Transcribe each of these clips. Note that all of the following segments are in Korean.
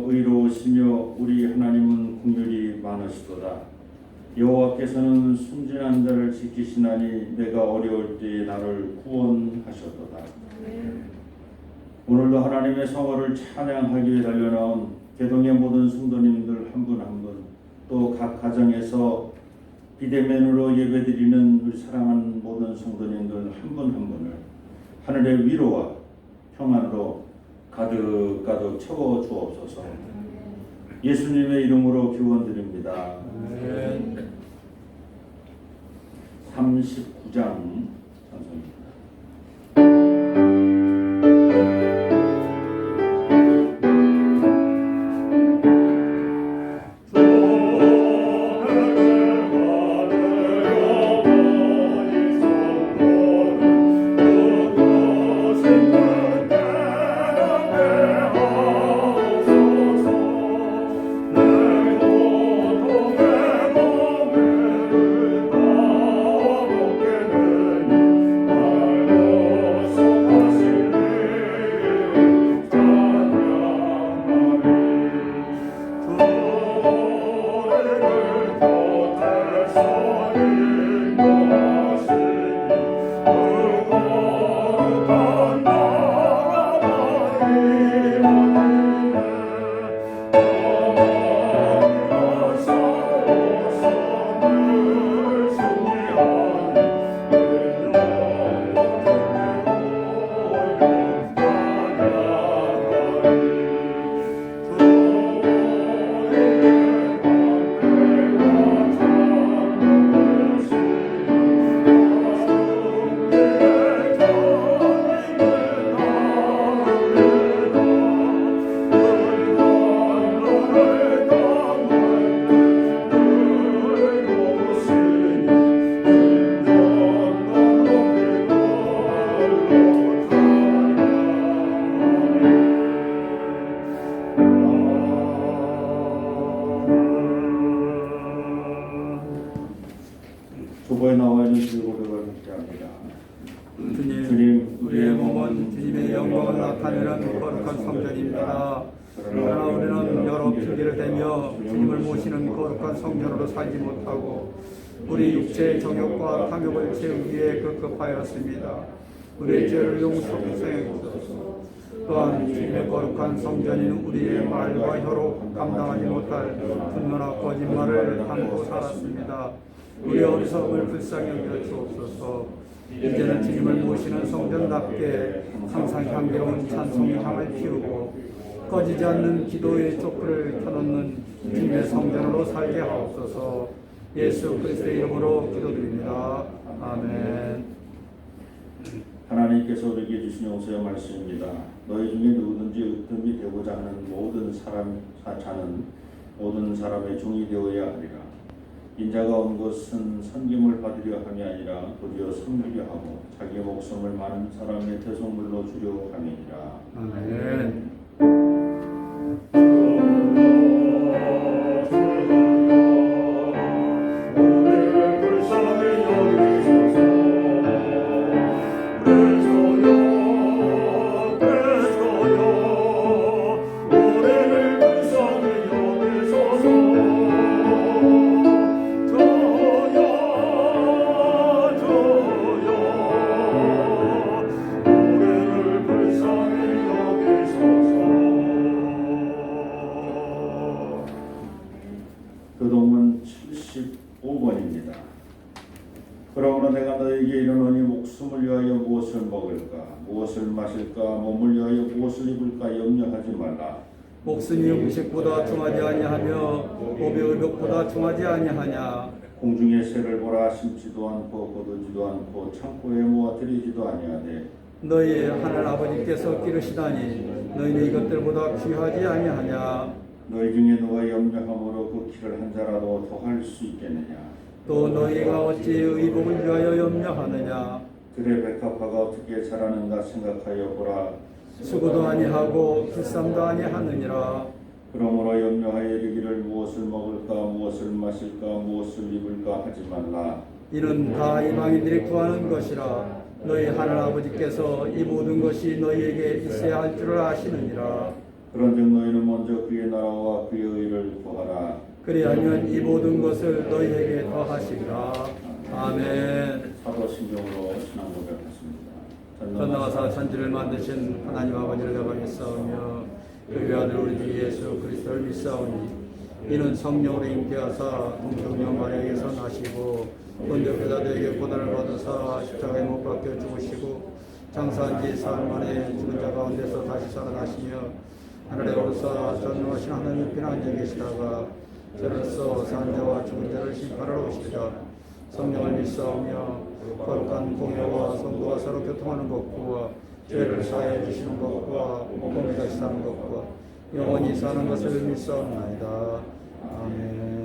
의로우시며 우리 하나님은 긍휼이 많으시도다. 여호와께서는 순진한 자를 지키시나니 내가 어려울 때에 나를 구원하셨도다. 오늘도 하나님의 성호를 찬양하기 위해 달려나온 개동의 모든 성도님들 한 분 한 분, 또 각 가정에서 비대면으로 예배드리는 우리 사랑하는 모든 성도님들 한 분 한 분을 하늘의 위로와 평안으로 가득 채워 주옵소서. 예수님의 이름으로 기원드립니다. 39장 찬송입니다. 조보에 나와 있는 주 고백을 함께합니다. 주님, 우리의 몸은 주님의 영광을 나타내는 거룩한 성전입니다. 그러나 우리는 여러 핑계를 대며 주님을 모시는 거룩한 성전으로 살지 못하고 우리 육체의 정욕과 탐욕을 채우기 위해 급급하였습니다. 우리의 죄를 용서해 주옵소서. 또한 주님의 거룩한 성전인 우리의 말과 혀로 감당하지 못할 분노나 거짓말을 담고 살았습니다. 우리 어리석음을 불쌍히 여겨 주옵소서. 이제는 주님을 모시는 성전답게 항상 향기로운 찬송의 향을 피우고 꺼지지 않는 기도의 촛불을 켜놓는 주님의 성전으로 살게 하옵소서. 예수 그리스도의 이름으로 기도드립니다. 아멘. 하나님께서 우리에게 주신 용서의 말씀입니다. 너희 중에 누구든지 으뜸이 되고자 하는 모든 사람의 종이 되어야 하리라. 인자가 온 것은 섬김을 받으려 함이 아니라 도리어 섬기려 하고 자기 목숨을 많은 사람의 대속물로 주려 함이니라. 아멘. 교동문 75번입니다. 그러므로 내가 너에게 이르노니 목숨을 위하여 무엇을 먹을까, 무엇을 마실까, 몸을 위하여 무엇을 입을까 염려하지 말라. 목숨이 음식보다 중하지 아니하며 몸이 의복보다 중하지 아니하냐. 공중의 새를 보라. 심지도 않고 거두지도 않고 창고에 모아 들이지도 아니하되 너희 하늘 아버지께서 기르시다니 너희는 이것들보다 귀하지 아니하냐. 너희 중에 누가 염려함으로 그 키를 한 자라도 더할 수 있겠느냐. 또 너희가 어찌 의복을 위하여 염려하느냐. 들의 백합화가 어떻게 자라는가 생각하여 보라. 수고도 아니하고 길쌈도 아니하느니라. 그러므로 염려하여 이르기를 무엇을 먹을까, 무엇을 마실까, 무엇을 입을까 하지 말라. 이는 다 이방인들이 구하는 것이라. 너희 하늘 아버지께서 이 모든 것이 너희에게 있어야 할 줄을 아시느니라. 그런즉 너희는 먼저 그의 나라와 그의 의를 구하라. 그리하면 이 모든 것을 너희에게 더하시리라. 아멘. 사도신경으로 신앙 고백했습니다. 전능하사 천지를 만드신 하나님 아버지를 내가 믿사오며 그의 아들 우리 주 예수 그리스도를 믿사오니 이는 성령으로 잉태하사 동정녀 마리아에게서 나시고 본적 피라도에게 고난을 받으사 십자가에 못 박혀 죽으시고 장사한 지 사흘 만에 죽은 자 가운데서 다시 살아나시며 하늘에 오르사 전능하신 하나님 옆에 앉아 계시다가 저로서 산 자와 죽은 자를 심판하러 오시리라. 성령을 믿사오며 거룩한 공예와 성도가 서로 교통하는 것과 죄를 사하여 주시는 것과 몸이 다시 사는 것과 영원히 사는 것을 믿사옵나이다. 아멘.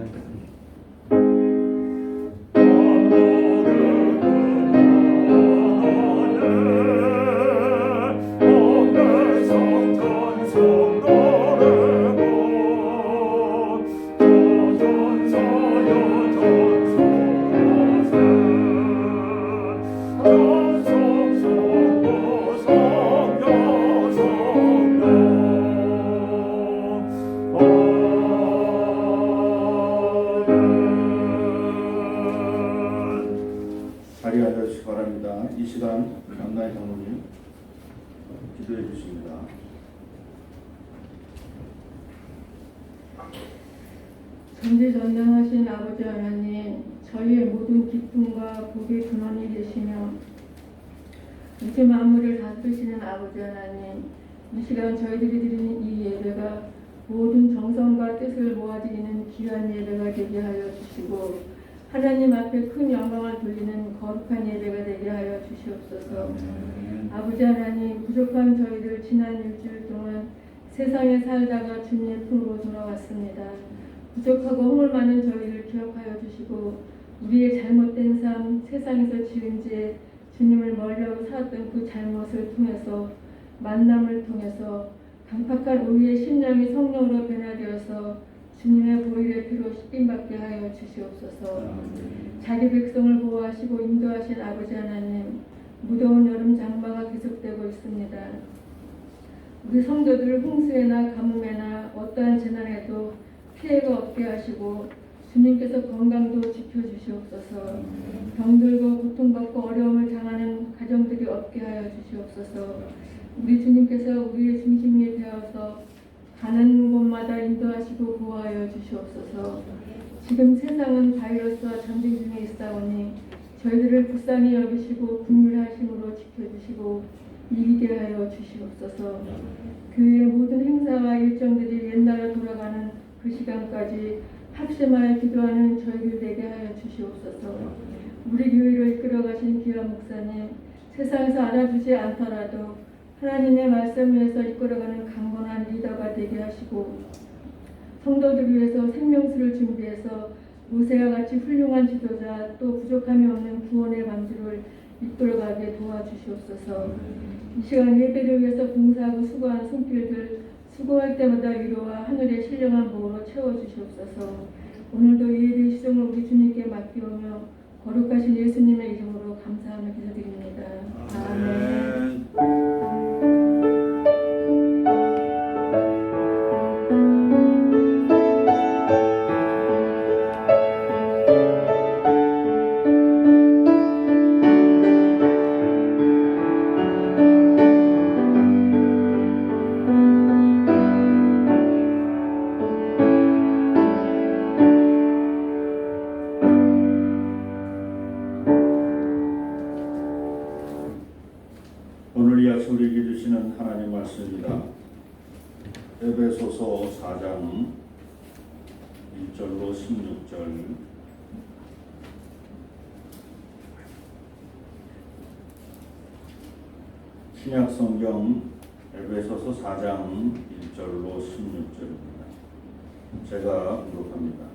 자리에 앉아주시기 바랍니다. 이 시간 남나희 장로님 기도해 주십니다. 전지전능하신 아버지 하나님, 저희의 모든 기쁨과 복의 근원이 되시며 우주 만물을 다스리시는 아버지 하나님, 이 시간 저희들이 드리는 이 예배가 모든 정성과 뜻을 모아드리는 귀한 예배가 되게 하여 주시고 하나님 앞에 큰 영광을 돌리는 거룩한 예배가 되게 하여 주시옵소서. 아버지 하나님, 부족한 저희들 지난 일주일 동안 세상에 살다가 주님의 품으로 돌아왔습니다. 부족하고 허물 많은 저희를 기억하여 주시고 우리의 잘못된 삶, 세상에서 지은 죄, 주님을 멀리하고 살았던 그 잘못을 통해서 만남을 통해서 강팍한 우리의 심령이 성령으로 변화되어서 주님의 보혈의 피로 씻김받게 하여 주시옵소서. 자기 백성을 보호하시고 인도하신 아버지 하나님, 무더운 여름 장마가 계속되고 있습니다. 우리 성도들 홍수에나 가뭄에나 어떠한 재난에도 피해가 없게 하시고 주님께서 건강도 지켜주시옵소서. 병들고 고통받고 어려움을 당하는 가정들이 없게 하여 주시옵소서. 우리 주님께서 우리의 중심이 되어서 가는 곳마다 인도하시고 보호하여 주시옵소서. 지금 세상은 바이러스와 전쟁 중에 있사오니 저희들을 불쌍히 여기시고 긍휼하심으로 지켜주시고 이기게 하여 주시옵소서. 교회의 모든 행사와 일정들이 옛날로 돌아가는 그 시간까지 합심하여 기도하는 저희들 되게 하여 주시옵소서. 우리 교회를 이끌어가신 귀한 목사님, 세상에서 알아주지 않더라도 하나님의 말씀 위에서 이끌어가는 강건한 리더가 되게 하시고 성도들 위해서 생명수를 준비해서 모세와 같이 훌륭한 지도자 또 부족함이 없는 구원의 방주를 이끌어가게 도와주시옵소서. 이 시간 예배를 위해서 봉사하고 수고한 손길들 수고할 때마다 위로와 하늘의 신령한 보호로 채워주시옵소서. 오늘도 이 예배 시종을 우리 주님께 맡기오며 거룩하신 예수님의 이름으로 감사하며 기도드립니다. 아멘. 오늘 이 아침 우리에게 주시는 하나님 말씀입니다. 에베소서 4장 1절로 16절. 신약 성경 에베소서 4장 1절로 16절입니다. 제가 공독합니다.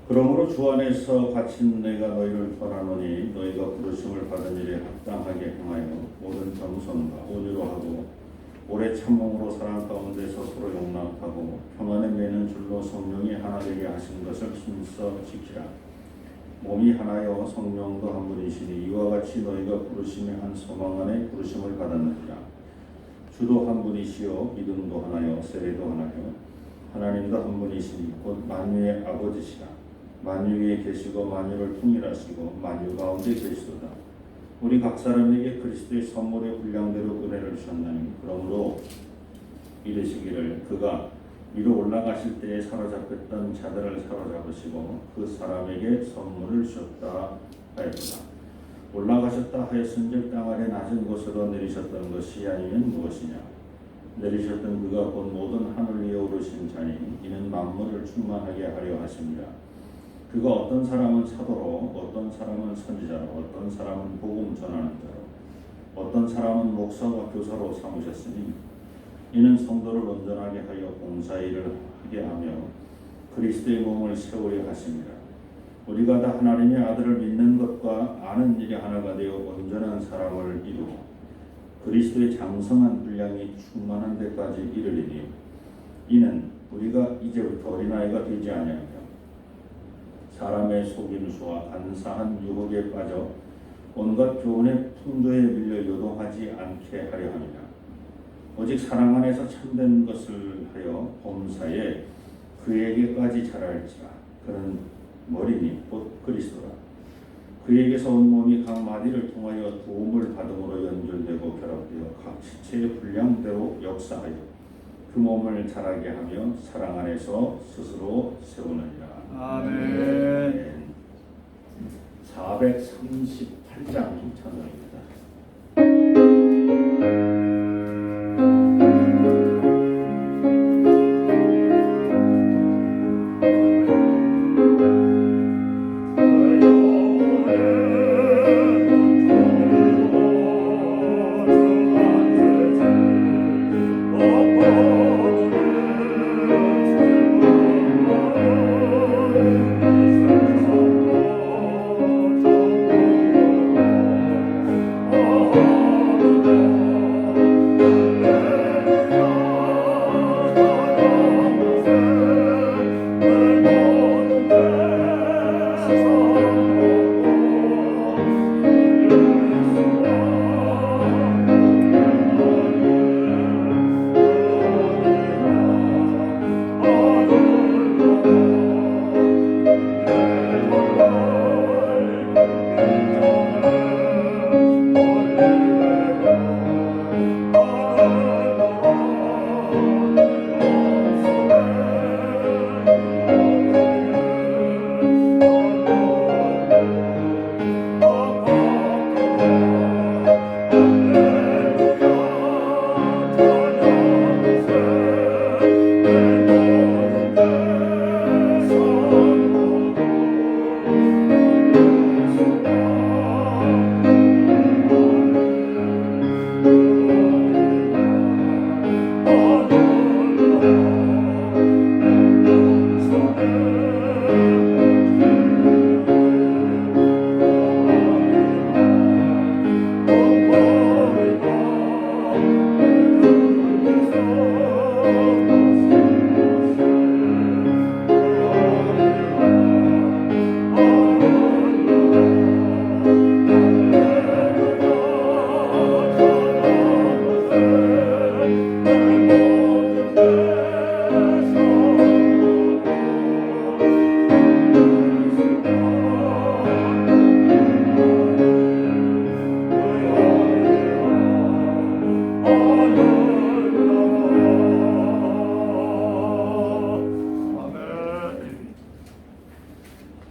그러므로 주 안에서 갇힌 내가 너희를 권하노니 너희가 부르심을 받은 일에 합당하게 행하여 모든 겸손과 온유로 하고 오래 참음으로 사랑 가운데서 서로 용납하고 평안에 매는 줄로 성령이 하나 되게 하신 것을 힘써 지키라. 몸이 하나여 성령도 한 분이시니 이와 같이 너희가 부르심의 한 소망 안에 부르심을 받았느니라. 주도 한 분이시요 믿음도 하나요 세례도 하나요 하나님도 한 분이시니 곧 만유의 아버지시라. 만유 위에 계시고 만유를 통일하시고 만유 가운데 계시도다. 우리 각 사람에게 그리스도의 선물의 분량대로 은혜를 주셨나니 그러므로 이르시기를 그가 위로 올라가실 때에 사로잡혔던 자들을 사로잡으시고 그 사람에게 선물을 주셨다 하였도다. 올라가셨다 하였은즉 땅 아래 낮은 곳으로 내리셨던 것이 아니면 무엇이냐. 내리셨던 그가 곧 모든 하늘 위에 오르신 자니 이는 만물을 충만하게 하려 하십니다. 그가 어떤 사람은 사도로 어떤 사람은 선지자로 어떤 사람은 복음 전하는 자로 어떤 사람은 목사와 교사로 삼으셨으니 이는 성도를 온전하게 하여 봉사일을 하게 하며 그리스도의 몸을 세우려 하십니다. 우리가 다 하나님의 아들을 믿는 것과 아는 일이 하나가 되어 온전한 사람을 이루고 그리스도의 장성한 분량이 충만한 데까지 이르리니 이는 우리가 이제부터 어린아이가 되지 아니하며 사람의 속임수와 간사한 유혹에 빠져 온갖 교훈의 풍조에 밀려 요동하지 않게 하려 합니다. 오직 사랑 안에서 참된 것을 하여 범사에 그에게까지 자랄지라. 그는 머리니 곧 그리스도라. 그에게서 온 몸이 각 마디를 통하여 도움을 받음으로 연결되고 결합되어 각 지체의 분량대로 역사하여 그 몸을 자라게 하며 사랑 안에서 스스로 세우느니라. 아멘. 438장 찬송입니다.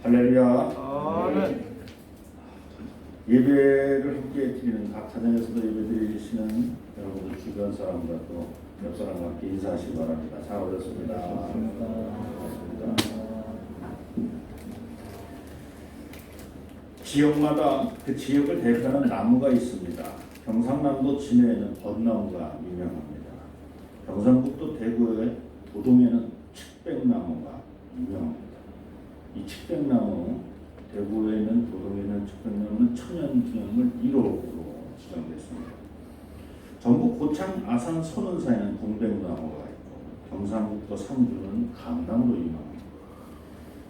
할렐루야. 아멘. 예배를 함께 드리는 각 가정에서도 예배 드리시는 여러분들 주변 사람과 또 옆 사람과 함께 인사하시기 바랍니다. 잘 오셨습니다. 반갑습니다. 지역마다 그 지역을 대표하는 나무가 있습니다. 경상남도 진해에는 벚나무가 유명합니다. 경상북도 대구의 도동에는 칡백나무가 유명합니다. 이 칡백나무, 대구에 있는 도동에 있는 칡백나무는 천연기념물 1호로 지정됐습니다. 전북 고창 아산 선원사에는 동백나무가 있고 경상북도 상주는 감나무로 유명합니다.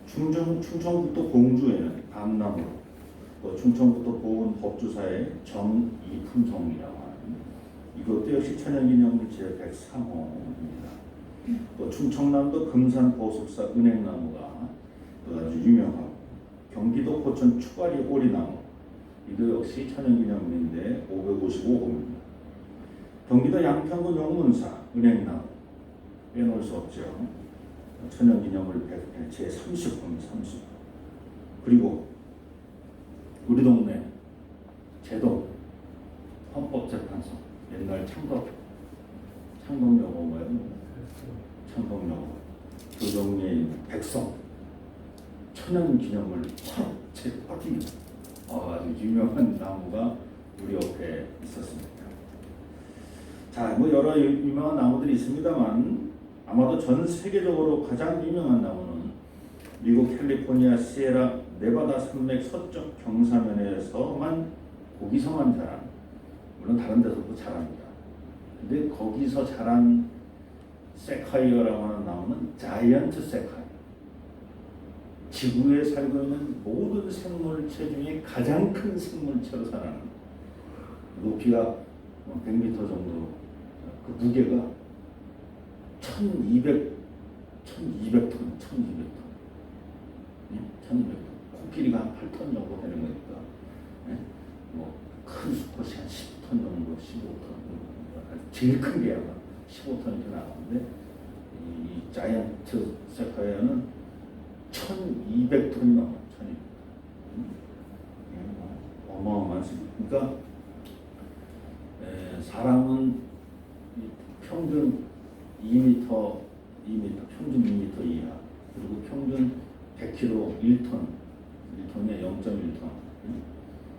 충청북도 공주에는 감나무, 또 충청북도 보은 법주사의 정이품성이라고 하는 이것도 역시 천연기념물 제103호입니다. 또 충청남도 금산 보석사 은행나무가 또 아주 유명하고, 경기도 포천 추가리 오리나무 이도 역시 천연기념물인데 555호입니다. 경기도 양평군 용문사 은행나무 빼놓을 수 없죠. 천연기념물 제30호입니다. 30호. 그리고 우리 동네 제동 헌법재판소 옛날 창덕여고 뭐예요? 창덕여고 조정리에 있는 백성 천연기념물 제8호입니다. 아주 유명한 나무가 우리 옆에 있었습니다. 자, 뭐 여러 유명한 나무들이 있습니다만 아마도 전 세계적으로 가장 유명한 나무는 미국 캘리포니아 시에라 네바다 산맥 서쪽 경사면에서만 거기서만 자란, 물론 다른 데서도 자랍니다. 근데 거기서 자란 세카이어라고 하는 나무는 자이언트 세카이어. 지구에 살고 있는 모든 생물체 중에 가장 큰 생물체로 살아나는, 높이가 100m 정도, 그 무게가 1200톤. 코끼리가 한 8톤 정도 되는 거니까, 큰 수컷이 한 10톤 정도, 15톤, 제일 큰 게 아마 15톤 이렇게 나오는데, 이 자이언트 세카이어는 1200톤이 넘어요. 1200톤. 어마어마한 수. 그러니까 사람은 평균 2m, 평균 2m 이하, 그리고 평균 100kg 1톤에 0.1톤.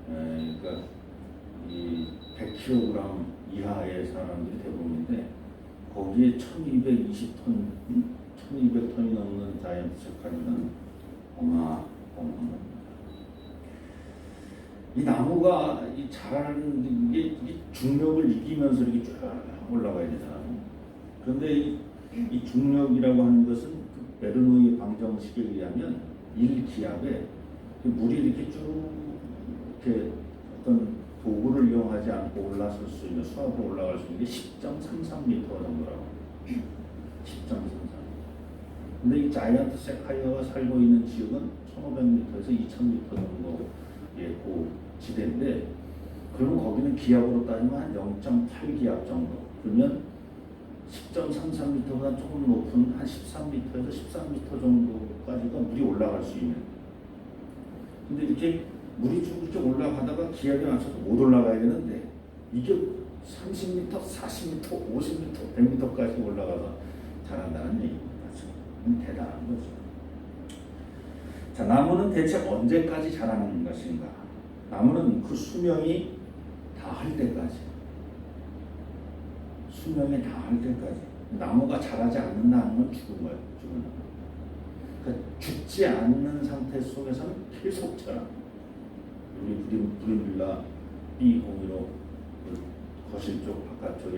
그러니까 이 100kg 이하의 사람들이 대부분인데, 거기에 1200톤이 넘는 자이언트 세카이어는 어마어마합니다. 이 나무가 이 자라는 게 중력을 이기면서 이렇게 쭉 올라가야 되잖아요. 그런데 이 중력이라고 하는 것은 그 베르노이 방정식에 의하면 1기압에 물이 이렇게 쭉 이렇게 어떤 도구를 이용하지 않고 올라설 수 있는, 수압으로 올라갈 수 있는 게 10.33m 정도라고. 10.33. 근데 이 자이언트 세카이어가 살고 있는 지역은 1500m에서 2000m 정도의 고지대인데, 그러면 거기는 기압으로 따지면 한 0.8기압 정도. 그러면 10.33m보다 조금 높은 한 13m에서 13m 정도까지가 물이 올라갈 수 있는. 근데 이렇게 물이 쭉 올라가다가 기압에 맞춰서 못 올라가야 되는데, 이게 30m, 40m, 50m, 100m까지 올라가서 자란다는 얘기입니다. 대단한 거죠. 자, 나무는 대체 언제까지 자라는 것인가? 나무는 그 수명이 다할 때까지. 수명이 다할 때까지. 나무가 자라지 않는다는 건 죽은 거예요. 죽은 거. 그러니까 죽지 않는 상태 속에서는 계속 자라. 우리 부린빌라 B01호 그 거실 쪽 바깥쪽에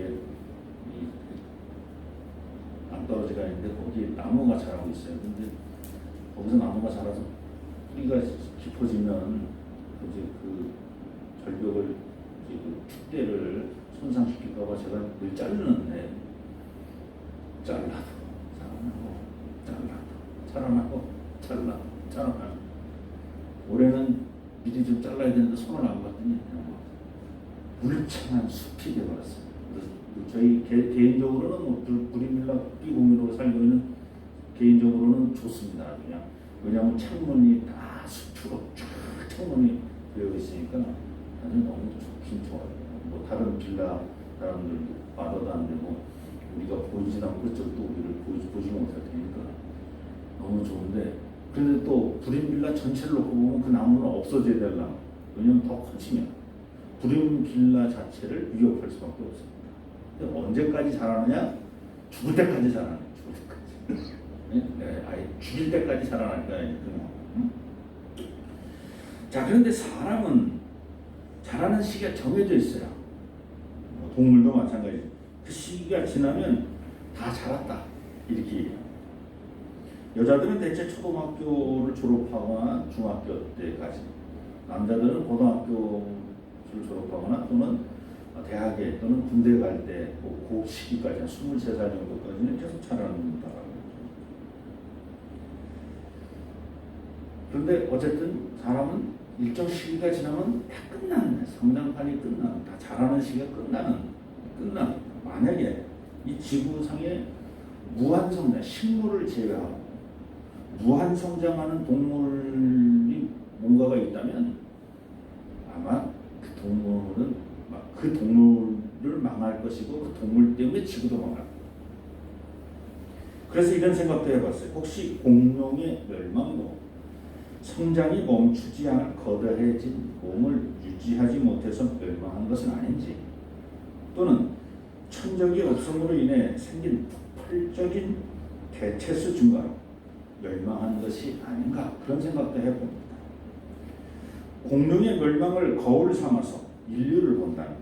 낭떠러지가 있는데, 거기 나무가 자라고 있어요. 근데 거기서 나무가 자라서 뿌리가 깊어지면 이제 그 절벽을, 이제 그 축대를 손상시킬까봐 제가 늘 자르는데, 잘라도 자라나고. 올해는 미리 좀 잘라야 되는데 손을 안 봤더니 물창한 숲이 되어버렸어요. 저희 개인적으로는 부린빌라 B01호로 살고 있는 개인적으로는 좋습니다. 그냥 왜냐하면 창문이 다 숲으로 쫙 창문이 되어 있으니까 아주 너무 좋긴 좋아요. 뭐 다른 빌라 사람들도 봐도 안 되고, 우리가 보이지 않고 그쪽도 우리를 보지 못할 테니까 너무 좋은데, 그런데 또 부린빌라 전체를 놓고 보면 그 나무는 없어져야 될 나무. 왜냐하면 더 커지면 부린빌라 자체를 위협할 수밖에 없습니다. 언제까지 자라느냐? 죽을 때까지 자라는 거예요. 죽을 때까지. 네, 아예 죽일 때까지 자라니까. 자, 그런데 사람은 자라는 시기가 정해져 있어요. 동물도 마찬가지. 그 시기가 지나면 다 자랐다, 이렇게 얘기해요. 여자들은 대체 초등학교를 졸업하거나 중학교 때까지, 남자들은 고등학교를 졸업하거나 또는 대학에 또는 군대 갈 때 그 시기까지 23살 정도까지는 계속 자라는다. 그런데 어쨌든 사람은 일정 시기가 지나면 다 끝나는 거야. 성장판이 끝나는, 다 자라는 시기가 끝나는. 만약에 이 지구상에 무한성장, 식물을 제외하고 무한성장하는 동물이 뭔가가 있다면 아마 그 동물을 망할 것이고 그 동물 때문에 지구도 망할 거예요. 그래서 이런 생각도 해봤어요. 혹시 공룡의 멸망도 성장이 멈추지 않아 거대해진 몸을 유지하지 못해서 멸망한 것은 아닌지, 또는 천적이 없음으로 인해 생긴 폭발적인 개체수 증가로 멸망한 것이 아닌가, 그런 생각도 해봅니다. 공룡의 멸망을 거울 삼아서 인류를 본다면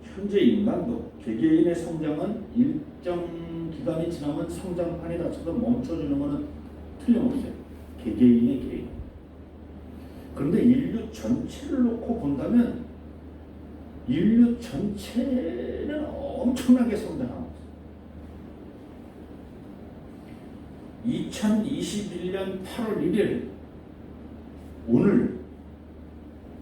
현재 인간도 개개인의 성장은 일정 기간이 지나면 성장판이 닫혀서 멈춰지는 것은 틀림없어요. 개개인의 개인. 그런데 인류 전체를 놓고 본다면 인류 전체는 엄청나게 성장하고 있어요. 2021년 8월 1일 오늘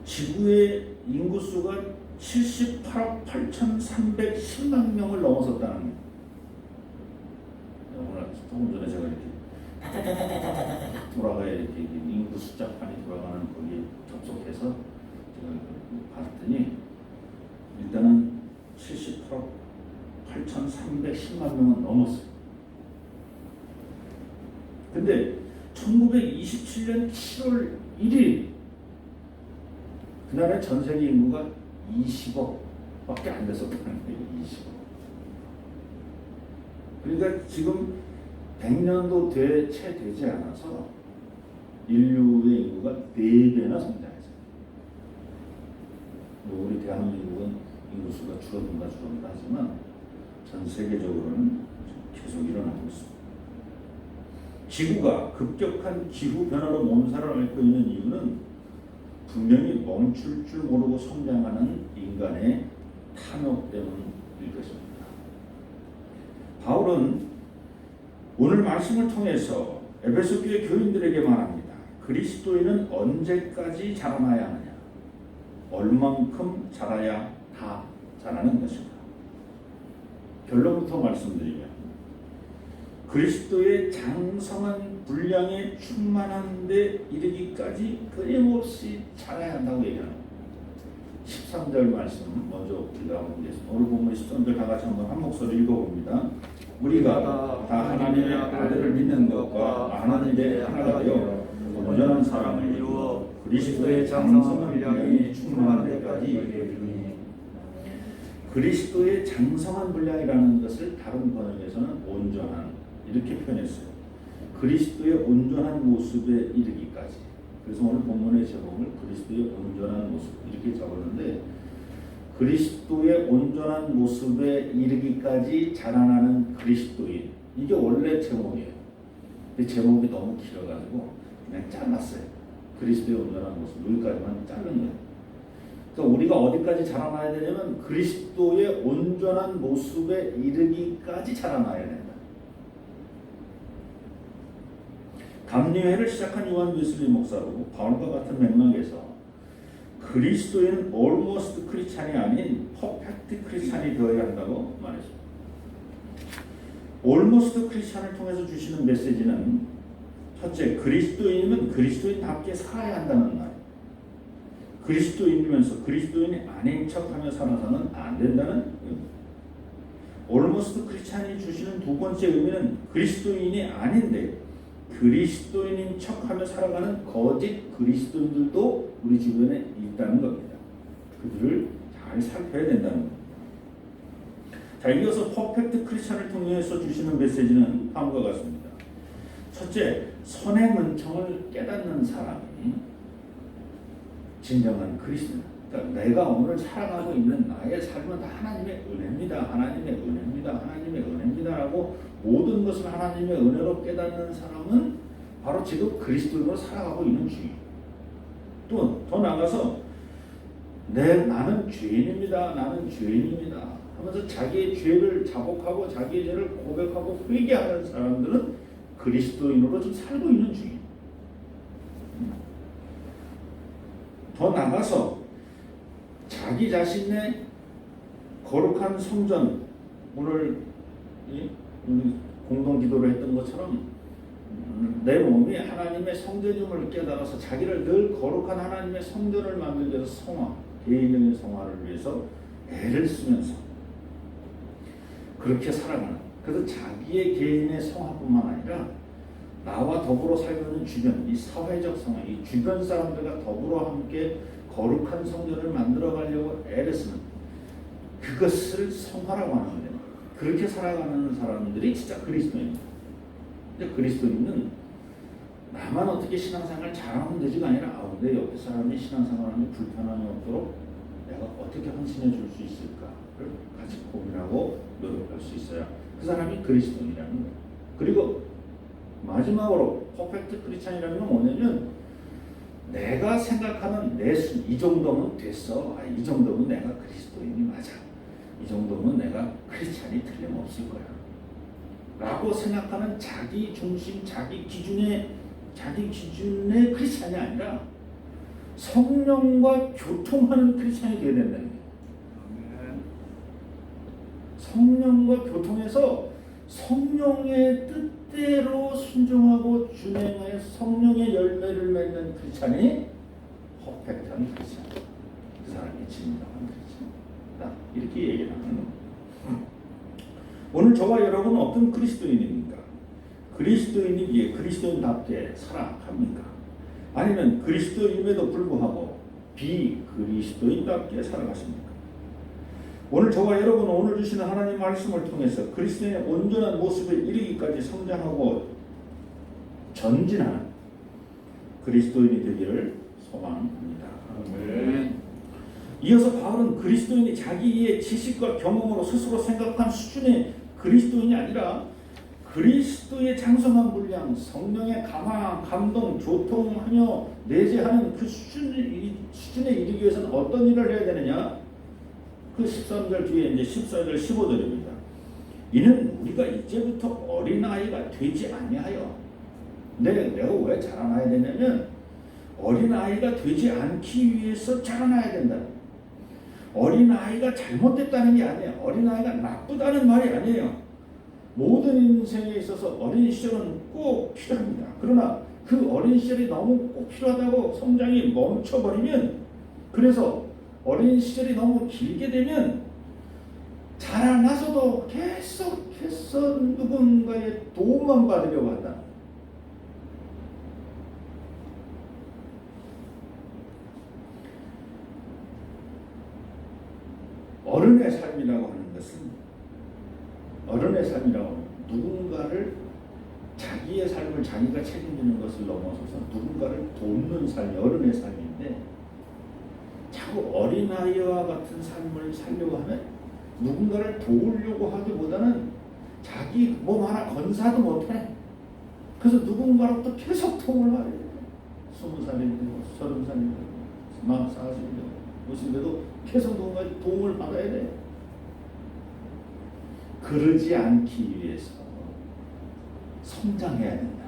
지구의 인구수가 78억 8,310만 명을 넘어섰다는 거예요. 오늘 조금 전에 제가 이렇게 다다다다다다다 돌아가야 이렇게 인구 숫자판이 돌아가는 거기에 접속해서 제가 봤더니 일단은 78억 8,310만 명은 넘었어요. 근데 1927년 7월 1일 그날의 전 세계 인구가 20억밖에 안 됐었다는 거예요. 20억. 그러니까 지금 100년도 채 되지 않아서 인류의 인구가 4배나 성장했어요. 우리 대한민국은 인구수가 줄어든다 하지만 전 세계적으로는 계속 일어나고 있습니다. 지구가 급격한 기후 변화로 몸살을 앓고 있는 이유는 분명히 멈출 줄 모르고 성장하는 인간의 탐욕 때문일 것입니다. 바울은 오늘 말씀을 통해서 에베소 교회 교인들에게 말합니다. 그리스도인은 언제까지 자라나야 하느냐? 얼만큼 자라야 다 자라는 것인가? 결론부터 말씀드리면 그리스도의 장성한 분량에 충만한 데 이르기까지 끊임없이 자라야 한다고 얘기합니다. 13절 말씀 먼저 우리가 보겠습니다. 오늘 본문 13절 다 같이 한번 한 목소리 읽어봅니다. 우리가 다 하나님의 아들을 믿는 것과 아는 데 하나가 되어 온전한 사람을 이루어 그리스도의 장성한 분량이 충만한 데까지 이르리니. 그리스도의 장성한 분량이라는 것을 다른 번역에서는 온전한 이렇게 표현했어요. 그리스도의 온전한 모습에 이르기까지. 그래서 오늘 본문의 제목을 그리스도의 온전한 모습 이렇게 적었는데, 그리스도의 온전한 모습에 이르기까지 자라나는 그리스도인, 이게 원래 제목이에요. 근데 제목이 너무 길어가지고 그냥 잘랐어요. 그리스도의 온전한 모습 여기까지만 자른 거예요. 그러니까 우리가 어디까지 자라나야 되냐면 그리스도의 온전한 모습에 이르기까지 자라나야 된다. 감리회를 시작한 요한 웨슬리 목사로 바울과 같은 맥락에서 그리스도인 almost 크리스찬이 아닌 퍼펙트 크리스찬이 되어야 한다고 말했습니다. almost 크리스찬을 통해서 주시는 메시지는 첫째, 그리스도인은 그리스도인답게 살아야 한다는 말. 그리스도인이면서 그리스도인이 아닌 척하며 살아서는 안 된다는 의미. almost 크리스찬이 주시는 두 번째 의미는 그리스도인이 아닌데 그리스도인인 척하며 살아가는 거짓 그리스도인들도 우리 주변에 있다는 겁니다. 그들을 잘 살펴야 된다는 겁니다. 자, 이어서 퍼펙트 크리스찬을 통해서 주시는 메시지는 다음과 같습니다. 첫째, 선의 은총을 깨닫는 사람이 진정한 그리스도입니다. 그러니까 내가 오늘 살아가고 있는 나의 삶은 다 하나님의 은혜입니다. 하나님의 은혜입니다. 하나님의 은혜입니다라고 모든 것을 하나님의 은혜로 깨닫는 사람은 바로 지금 그리스도인으로 살아가고 있는 중이에요. 또 더 나아가서 나는 죄인입니다. 나는 죄인입니다. 하면서 자기의 죄를 자복하고 자기의 죄를 고백하고 회개하는 사람들은 그리스도인으로 좀 살고 있는 중이에요. 더 나가서 자기 자신의 거룩한 성전, 오늘 우리 공동 기도를 했던 것처럼 내 몸이 하나님의 성전임을 깨달아서 자기를 늘 거룩한 하나님의 성전을 만들기 위해서 성화, 개인적인 성화를 위해서 애를 쓰면서 그렇게 살아가는, 그래서 자기의 개인의 성화뿐만 아니라 나와 더불어 살고 있는 주변, 이 사회적 성화, 이 주변 사람들과 더불어 함께 거룩한 성전을 만들어 가려고 애를 쓰는, 그것을 성화라고 하는 거예요. 그렇게 살아가는 사람들이 진짜 그리스도인입니다. 근데 그리스도인은 나만 어떻게 신앙생활 잘하면 되지가 아니라 내 옆에 사람이 신앙생활하는 불편함이 없도록 내가 어떻게 헌신해 줄 수 있을까를 같이 고민하고 노력할 수 있어야 그 사람이 그리스도인이라는 거예요. 그리고 마지막으로 퍼펙트 크리스찬이라는 건 뭐냐면 내가 생각하는 내 수, 이 정도면 됐어. 이 정도면 내가 그리스도인이 맞아. 이 정도면 내가 크리스찬이 틀림없을 거야. 라고 생각하는 자기 중심, 자기 기준의 크리스찬이 아니라 성령과 교통하는 크리스찬이 되어야 된다는 거예요. 성령과 교통해서 성령의 뜻대로 순종하고 준행하여 성령의 열매를 맺는 크리스찬이 퍼펙트한 크리스찬. 그 사람이 진정한 크리스찬이다. 이렇게 얘기를 하는 겁니다. 오늘 저와 여러분은 어떤 그리스도인입니까? 그리스도인이기에 그리스도인답게 살아갑니까? 아니면 그리스도임에도 불구하고 비그리스도인답게 살아가십니까? 오늘 저와 여러분은 오늘 주시는 하나님 말씀을 통해서 그리스도인의 온전한 모습에 이르기까지 성장하고 전진하는 그리스도인이 되기를 소망합니다. 아멘. 이어서 바울은 그리스도인이 자기의 지식과 경험으로 스스로 생각한 수준의 그리스도인이 아니라 그리스도의 장성한 분량, 성령의 감화, 감동, 교통하며 내재하는 그 수준에 이르기 위해서는 어떤 일을 해야 되느냐? 그 13절 뒤에 이제 14절, 15절입니다. 이는 우리가 이제부터 어린아이가 되지 아니하여, 내가 왜 자라나야 되냐면 어린아이가 되지 않기 위해서 자라나야 된다. 어린아이가 잘못됐다는 게 아니에요. 어린아이가 나쁘다는 말이 아니에요. 모든 인생에 있어서 어린 시절은 꼭 필요합니다. 그러나 그 어린 시절이 너무 꼭 필요하다고 성장이 멈춰버리면, 그래서 어린 시절이 너무 길게 되면 자라나서도 계속해서 누군가의 도움만 받으려고 한다. 어른의 삶이라고 하는 것은, 어른의 삶이라고 누군가를, 자기의 삶을 자기가 책임지는 것을 넘어서서 누군가를 돕는 삶이 어른의 삶인데, 자꾸 어린아이와 같은 삶을 살려고 하면 누군가를 도우려고 하기보다는 자기 몸 하나 건사도 못해. 그래서 누군가로부터 계속 도움을 받아야 돼. 20살이 되고 30살이 되고 40살이 되고 무슨 데도 계속 누군가 도움을 받아야 돼. 그러지 않기 위해서 성장해야 된다.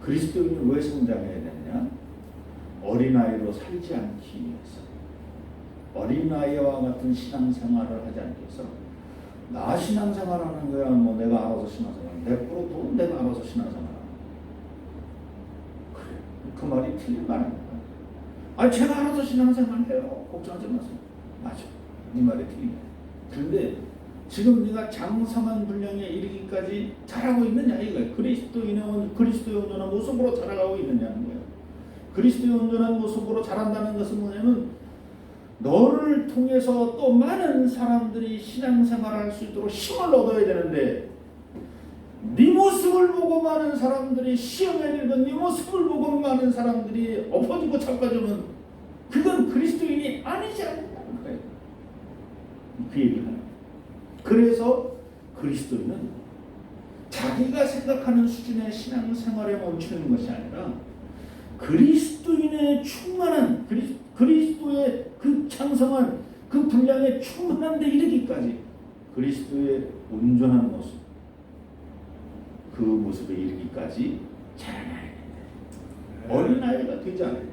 그리스도인이 왜 성장해야 되느냐? 어린아이로 살지 않기 위해서, 어린아이와 같은 신앙생활을 하지 않기 위해서. 나 신앙생활하는 거야, 뭐 내가 알아서 신앙생활, 100% 내가 알아서 신앙생활. 그래, 그 말이 틀린 말 아닙니까? 제가 알아서 신앙생활해요. 걱정하지 마세요. 맞아, 네 말이 틀린 거야. 그런데 지금 네가 장성한 분량에 이르기까지 자라고 있느냐 이거예요. 그리스도의 온전한 모습으로 자라가고 있느냐는 거예요. 그리스도의 온전한 모습으로 자란다는 것은 뭐냐면, 너를 통해서 또 많은 사람들이 신앙생활을 할 수 있도록 힘을 얻어야 되는데, 네 모습을 보고 많은 사람들이 시험에 들건 네 모습을 보고 많은 사람들이 엎어지고 자빠지면 그건 그리스도인이 아니지 않느냐는 거예요. 그 얘기를 하는 거예요. 그래서 그리스도인의 충만한 그리스도의 그 창성한 그 분량에 충만한 데 이르기까지 그리스도의 온전한 모습, 그 모습에 이르기까지 자라나야 된다. 어린아이가 되지 않아요.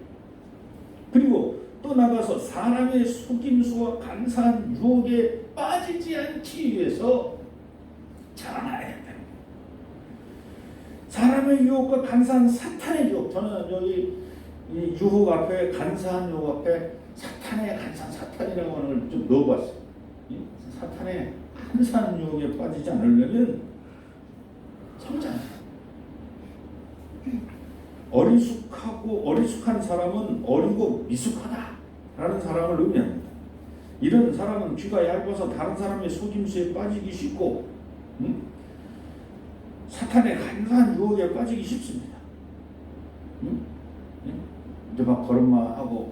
그리고 또 나가서 사람의 속임수와 간사한 유혹에 빠지지 않기 위해서 자라나야 된다. 사람의 유혹과 간사한 사탄의 유혹, 저는 여기 이 유혹 앞에, 간사한 유혹 앞에 사탄의 간사한 사탄이라고 하는 걸 좀 넣어봤어요. 이 사탄의 간사한 유혹에 빠지지 않으려면 성장. 어리숙한 사람은 어리고 미숙하다라는 사람을 의미합니다. 이런 사람은 귀가 얇아서 다른 사람의 속임수에 빠지기 쉽고, 사탄의 간사한 유혹에 빠지기 쉽습니다. 이제 막 걸음마하고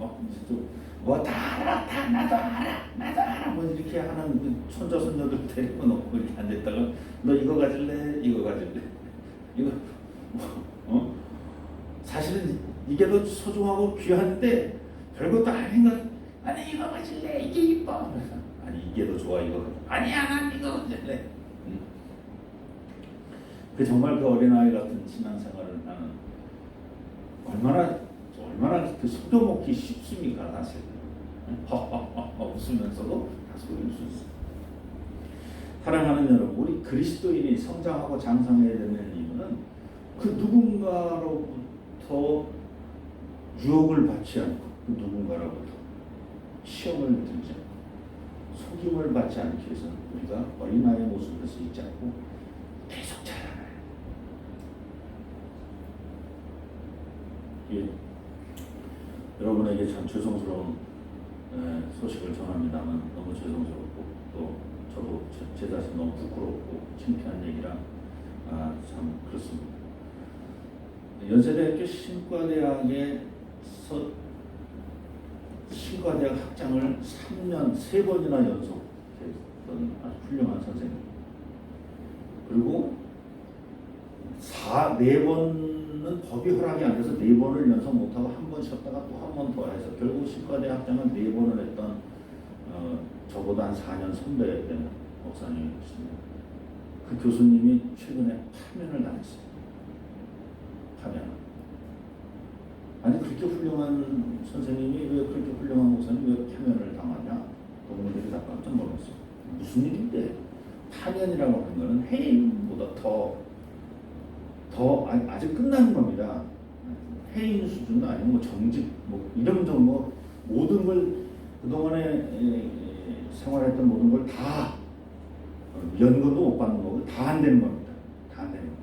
다 알아, 다 나도 알아, 뭐 이렇게 하는 그 손자 손녀들 데리고 놓고 이렇게 앉았다가 너 이거 가질래, 이거 가질래, 이거 사실은 이게 더 소중하고 귀한데 별것도 아닌 것. 아니 이거 가질래, 이게 이뻐. 아니 이게 더 좋아, 이거. 아니야, 난 이거 가질래. 그 정말 그 어린아이 같은 신앙생활을 하는 얼마나 그 속여먹기 쉽습니까, 사실. 웃으면서도 다 속일 수 있어요. 사랑하는 여러분, 우리 그리스도인이 성장하고 장성해야 되는 이유는 그 누군가로부터 유혹을 받지 않고, 그 누군가로부터 시험을 들지 않고, 속임을 받지 않기 위해서 우리가 어린아이의 모습에서 있지 않고 계속 자라나요. 예. 여러분에게 참 죄송스러운 소식을 전합니다만 너무 죄송스럽고 또 저도 제 자신 너무 부끄럽고 창피한 얘기라 참 그렇습니다. 연세대학교 신과대학에서 신과대학 학장을 3년 3번이나 연속했던 아주 훌륭한 선생님, 그리고 4번은 법이 허락이 안 돼서 4번을 연속 못하고 한 번 쉬었다가 또 한 번 더 해서 결국 신과대학 학장은 4번을 했던 저보다 한 4년 선배된 목사님이십니다. 그 교수님이 최근에 파면을 당했어요. 파면. 아니 그렇게 훌륭한 선생님이 왜 그렇게 훌륭한 목사님이 왜 파면을 당하냐? 동료들이 다 깜짝 놀랐어요. 무슨 일인데? 파면이라고 하는 것은 해임보다 더 아직 끝나는 겁니다. 해임 수준도 아니고 뭐 정직 뭐 이런 정도 모든 걸 그동안에 생활했던 모든 걸 다 연금도 못 받는 거고 다 안 되는 겁니다. 다 안 되는 거예요.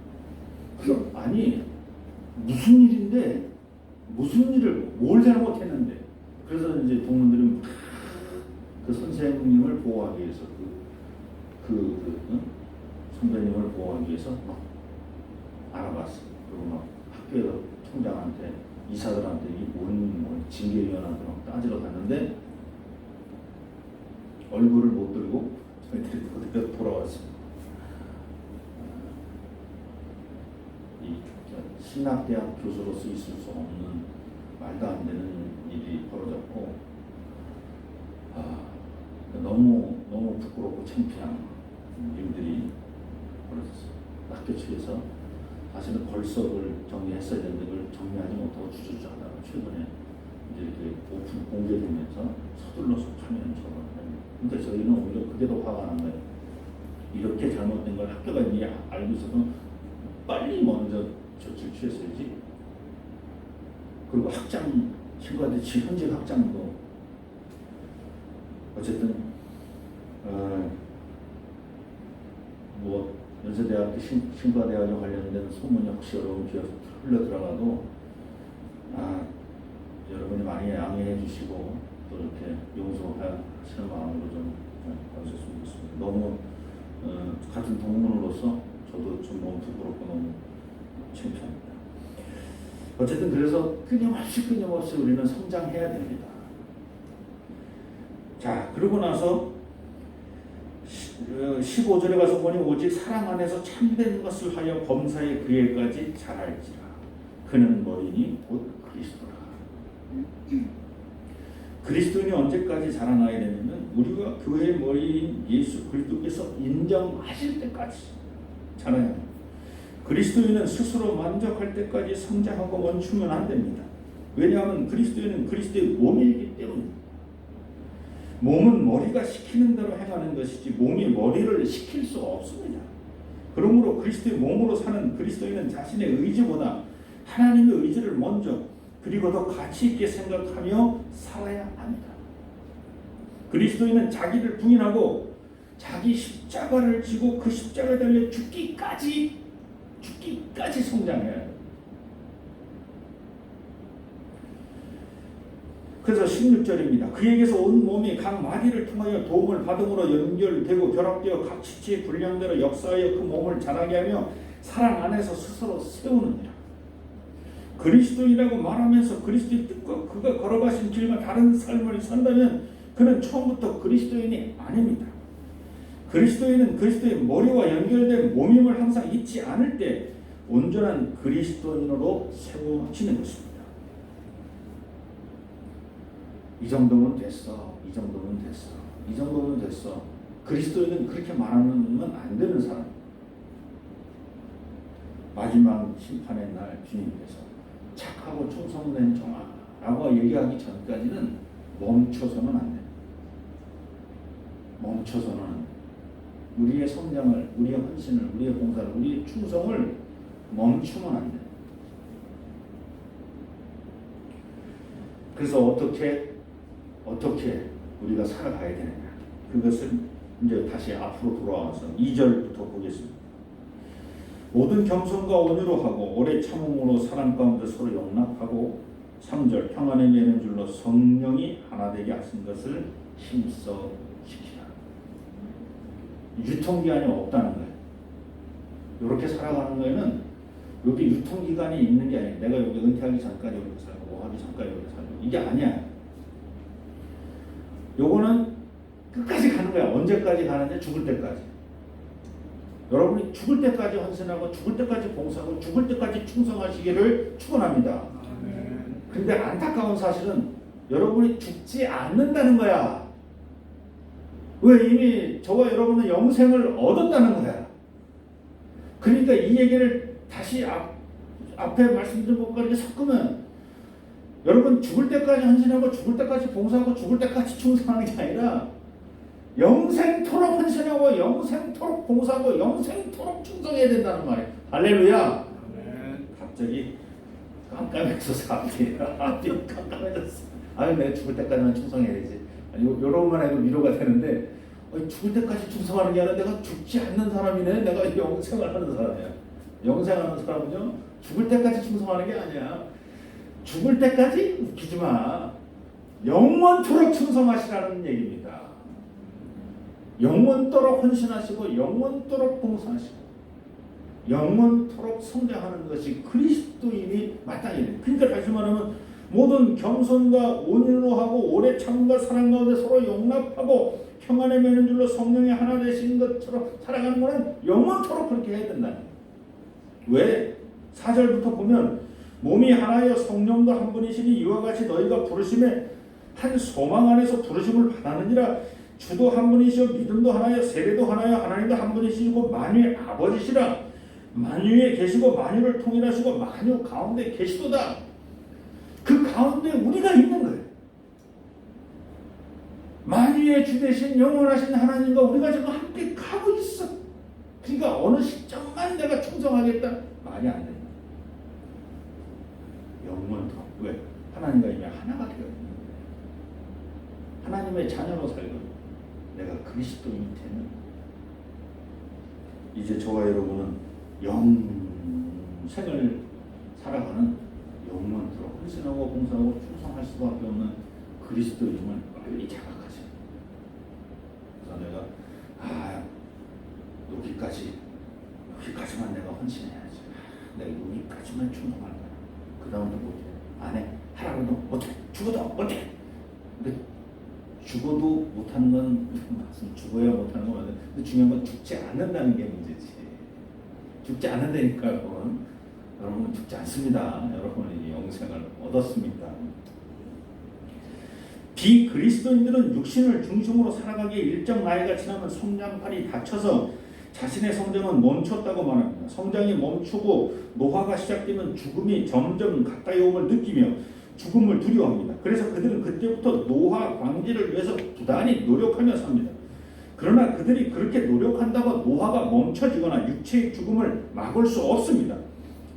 그래서 아니 무슨 일인데 무슨 일을 뭘 잘못했는데, 그래서 이제 동문들이 그 선생님을 보호하기 위해서 선배님을 보호하기 위해서 막 알아봤어요. 그리고 막 학교에서 총장한테 이사들한테 뭐 징계위원한테 막 따지러 갔는데 얼굴을 못 들고 저희들이 그대로 돌아왔습니다. 이 신학대학 교수로서 있을 수 없는 말도 안 되는 일이 벌어졌고 너무 부끄럽고 창피한 일들이 벌어졌어요. 학교 측에서 사실은 벌석을 정리했어야 되는데 그걸 정리하지 못하고 주저주저 하다가 최근에 이제 이렇게 오픈 공개되면서 서둘러서 파면 처벌을. 근데 저희는 오히려 그게 더 화가 난 거예요. 이렇게 잘못된 걸 학교가 이미 알고 있어도 빨리 먼저 조치를 취했어야지. 그리고 학장, 신과대 현직 학장도 어쨌든 뭐 연세대학교 신과대학에 관련된 소문이 혹시 여러분 귀에 흘러 들어가도 여러분이 많이 양해해 주시고 또 이렇게 용서하시는 마음으로 좀 봐주셨으면 좋겠습니다. 너무 같은 동문으로서 저도 좀 너무 부끄럽고 너무 창피합니다. 어쨌든 그래서 끊임없이 우리는 성장해야 됩니다. 자, 그러고 나서 15절에 가서 보니 오직 사랑 안에서 참된 것을 하여 범사에 그에까지 잘할지라. 그는 머리니 곧 그리스도라. 그리스도인이 언제까지 자라나야 되냐면 우리가 교회의 머리인 예수 그리스도께서 인정하실 때까지 자라야 합니다. 그리스도인은 스스로 만족할 때까지 성장하고 멈추면 안 됩니다. 왜냐하면 그리스도인은 그리스도의 몸이기 때문입니다. 몸은 머리가 시키는 대로 행하는 것이지 몸이 머리를 시킬 수 없습니다. 그러므로 그리스도의 몸으로 사는 그리스도인은 자신의 의지보다 하나님의 의지를 먼저 그리고 더 가치 있게 생각하며 살아야 합니다. 그리스도인은 자기를 부인하고 자기 십자가를 지고 그 십자가에 달려 죽기까지 성장해야 해요. 그래서 16절입니다. 그에게서 온 몸이 각 마디를 통하여 도움을 받음으로 연결되고 결합되어 각 지체의 분량대로 역사하여 그 몸을 자라게 하며 사랑 안에서 스스로 세우느니라. 그리스도인이라고 말하면서 그리스도의 뜻과 그가 걸어가신 길과 다른 삶을 산다면 그는 처음부터 그리스도인이 아닙니다. 그리스도인은 그리스도의 머리와 연결된 몸임을 항상 잊지 않을 때 온전한 그리스도인으로 세워지는 것입니다. 이 정도면 됐어. 이 정도면 됐어. 이 정도면 됐어. 그리스도인은 그렇게 말하면 안 되는 사람. 마지막 심판의 날 주님께서 착하고 충성된 종아라고 얘기하기 전까지는 멈춰서는 안 돼. 멈춰서는 안 돼. 우리의 성장을, 우리의 헌신을, 우리의 봉사를, 우리의 충성을 멈추면 안 돼. 그래서 어떻게 우리가 살아가야 되느냐. 그것을 이제 다시 앞으로 돌아와서 2절부터 보겠습니다. 모든 겸손과 온유로 하고 오래 참음으로 사랑 가운데 서로 용납하고 3절 평안에 매는 줄로 성령이 하나 되게 하신 것을 힘써 지키라. 유통기한이 없다는 거예요. 이렇게 살아가는 거에는 여기 유통기간이 있는 게 아니에요. 내가 여기 은퇴하기 전까지 이렇게 살고 뭐 하기 전까지 이렇게 살고 이게 아니야. 요거는 끝까지 가는 거야. 언제까지 가는데? 죽을 때까지. 여러분이 죽을 때까지 헌신하고 죽을 때까지 봉사하고 죽을 때까지 충성하시기를 축원합니다. 근데 안타까운 사실은 여러분이 죽지 않는다는 거야. 왜? 이미 저와 여러분은 영생을 얻었다는 거야. 그러니까 이 얘기를 다시 앞에 말씀드린 것과 이렇게 섞으면 여러분 죽을 때까지 헌신하고 죽을 때까지 봉사하고 죽을 때까지 충성하는 게 아니라 영생토록 헌신하고 영생토록 봉사하고 영생토록 충성해야 된다는 말이에요. 할렐루야. 갑자기 깜깜해져서 앞이 깜깜해졌어. 아유 내가 죽을 때까지만 충성해야지. 요런만 해도 위로가 되는데 죽을 때까지 충성하는 게 아니라 내가 죽지 않는 사람이네. 내가 영생을 하는 사람이야. 영생하는 사람은요 죽을 때까지 충성하는 게 아니야. 죽을 때까지 웃기지 마. 영원토록 충성하시라는 얘기입니다. 영원토록 헌신하시고 영원토록 봉사하시고 영원토록 성장하는 것이 그리스도인이 마땅해요. 그러니까 다시 말하면 모든 겸손과 온유로 하고 오래 참음과 사랑 가운데 서로 용납하고 평안에 매는 줄로 성령이 하나 되신 것처럼 살아가는 것은 영원토록 그렇게 해야 된다. 왜? 4절부터 보면 몸이 하나여 성령도 한 분이시니 이와 같이 너희가 부르심에 한 소망 안에서 부르심을 받았느니라. 주도 한 분이시오 믿음도 하나여 세례도 하나여 하나님도 한 분이시고 만유의 아버지시라. 만유에 계시고 만유를 통일하시고 만유 가운데 계시도다. 그 가운데 우리가 있는 거예요. 만유의 주 되신 영원하신 하나님과 우리가 지금 함께 가고 있어. 그러니까 어느 시점만 내가 충성하겠다 말이 안 된다. 영원토록. 왜? 하나님과 이미 하나가 되어 있는 거예요. 하나님의 자녀로 살고 내가 그리스도인이 되는 이제 저와 여러분은 영생을 살아가는 영원토록 헌신하고 봉사하고 충성할 수밖에 없는 그리스도임을 빨리 자각하세요. 그래서 내가 여기까지만 내가 헌신해야지. 내가 여기까지만 충성할 거야. 그 다음부터 못해. 안 해. 하라고 해도 못해. 죽어도 못해. 근데 죽어도 못하는 건 맞습니다. 죽어야 못하는 건 맞아요. 근데 중요한 건 죽지 않는다는 게 문제지. 죽지 않는다니까 그건. 여러분은 죽지 않습니다. 여러분은 영생을 얻었습니다. 비그리스도인들은 육신을 중심으로 살아가기에 일정 나이가 지나면 성장판이 닫혀서 자신의 성장은 멈췄다고 말합니다. 성장이 멈추고 노화가 시작되면 죽음이 점점 가까이 옴을 느끼며 죽음을 두려워합니다. 그래서 그들은 그때부터 노화 방지를 위해서 부단히 노력하며 삽니다. 그러나 그들이 그렇게 노력한다고 노화가 멈춰지거나 육체의 죽음을 막을 수 없습니다.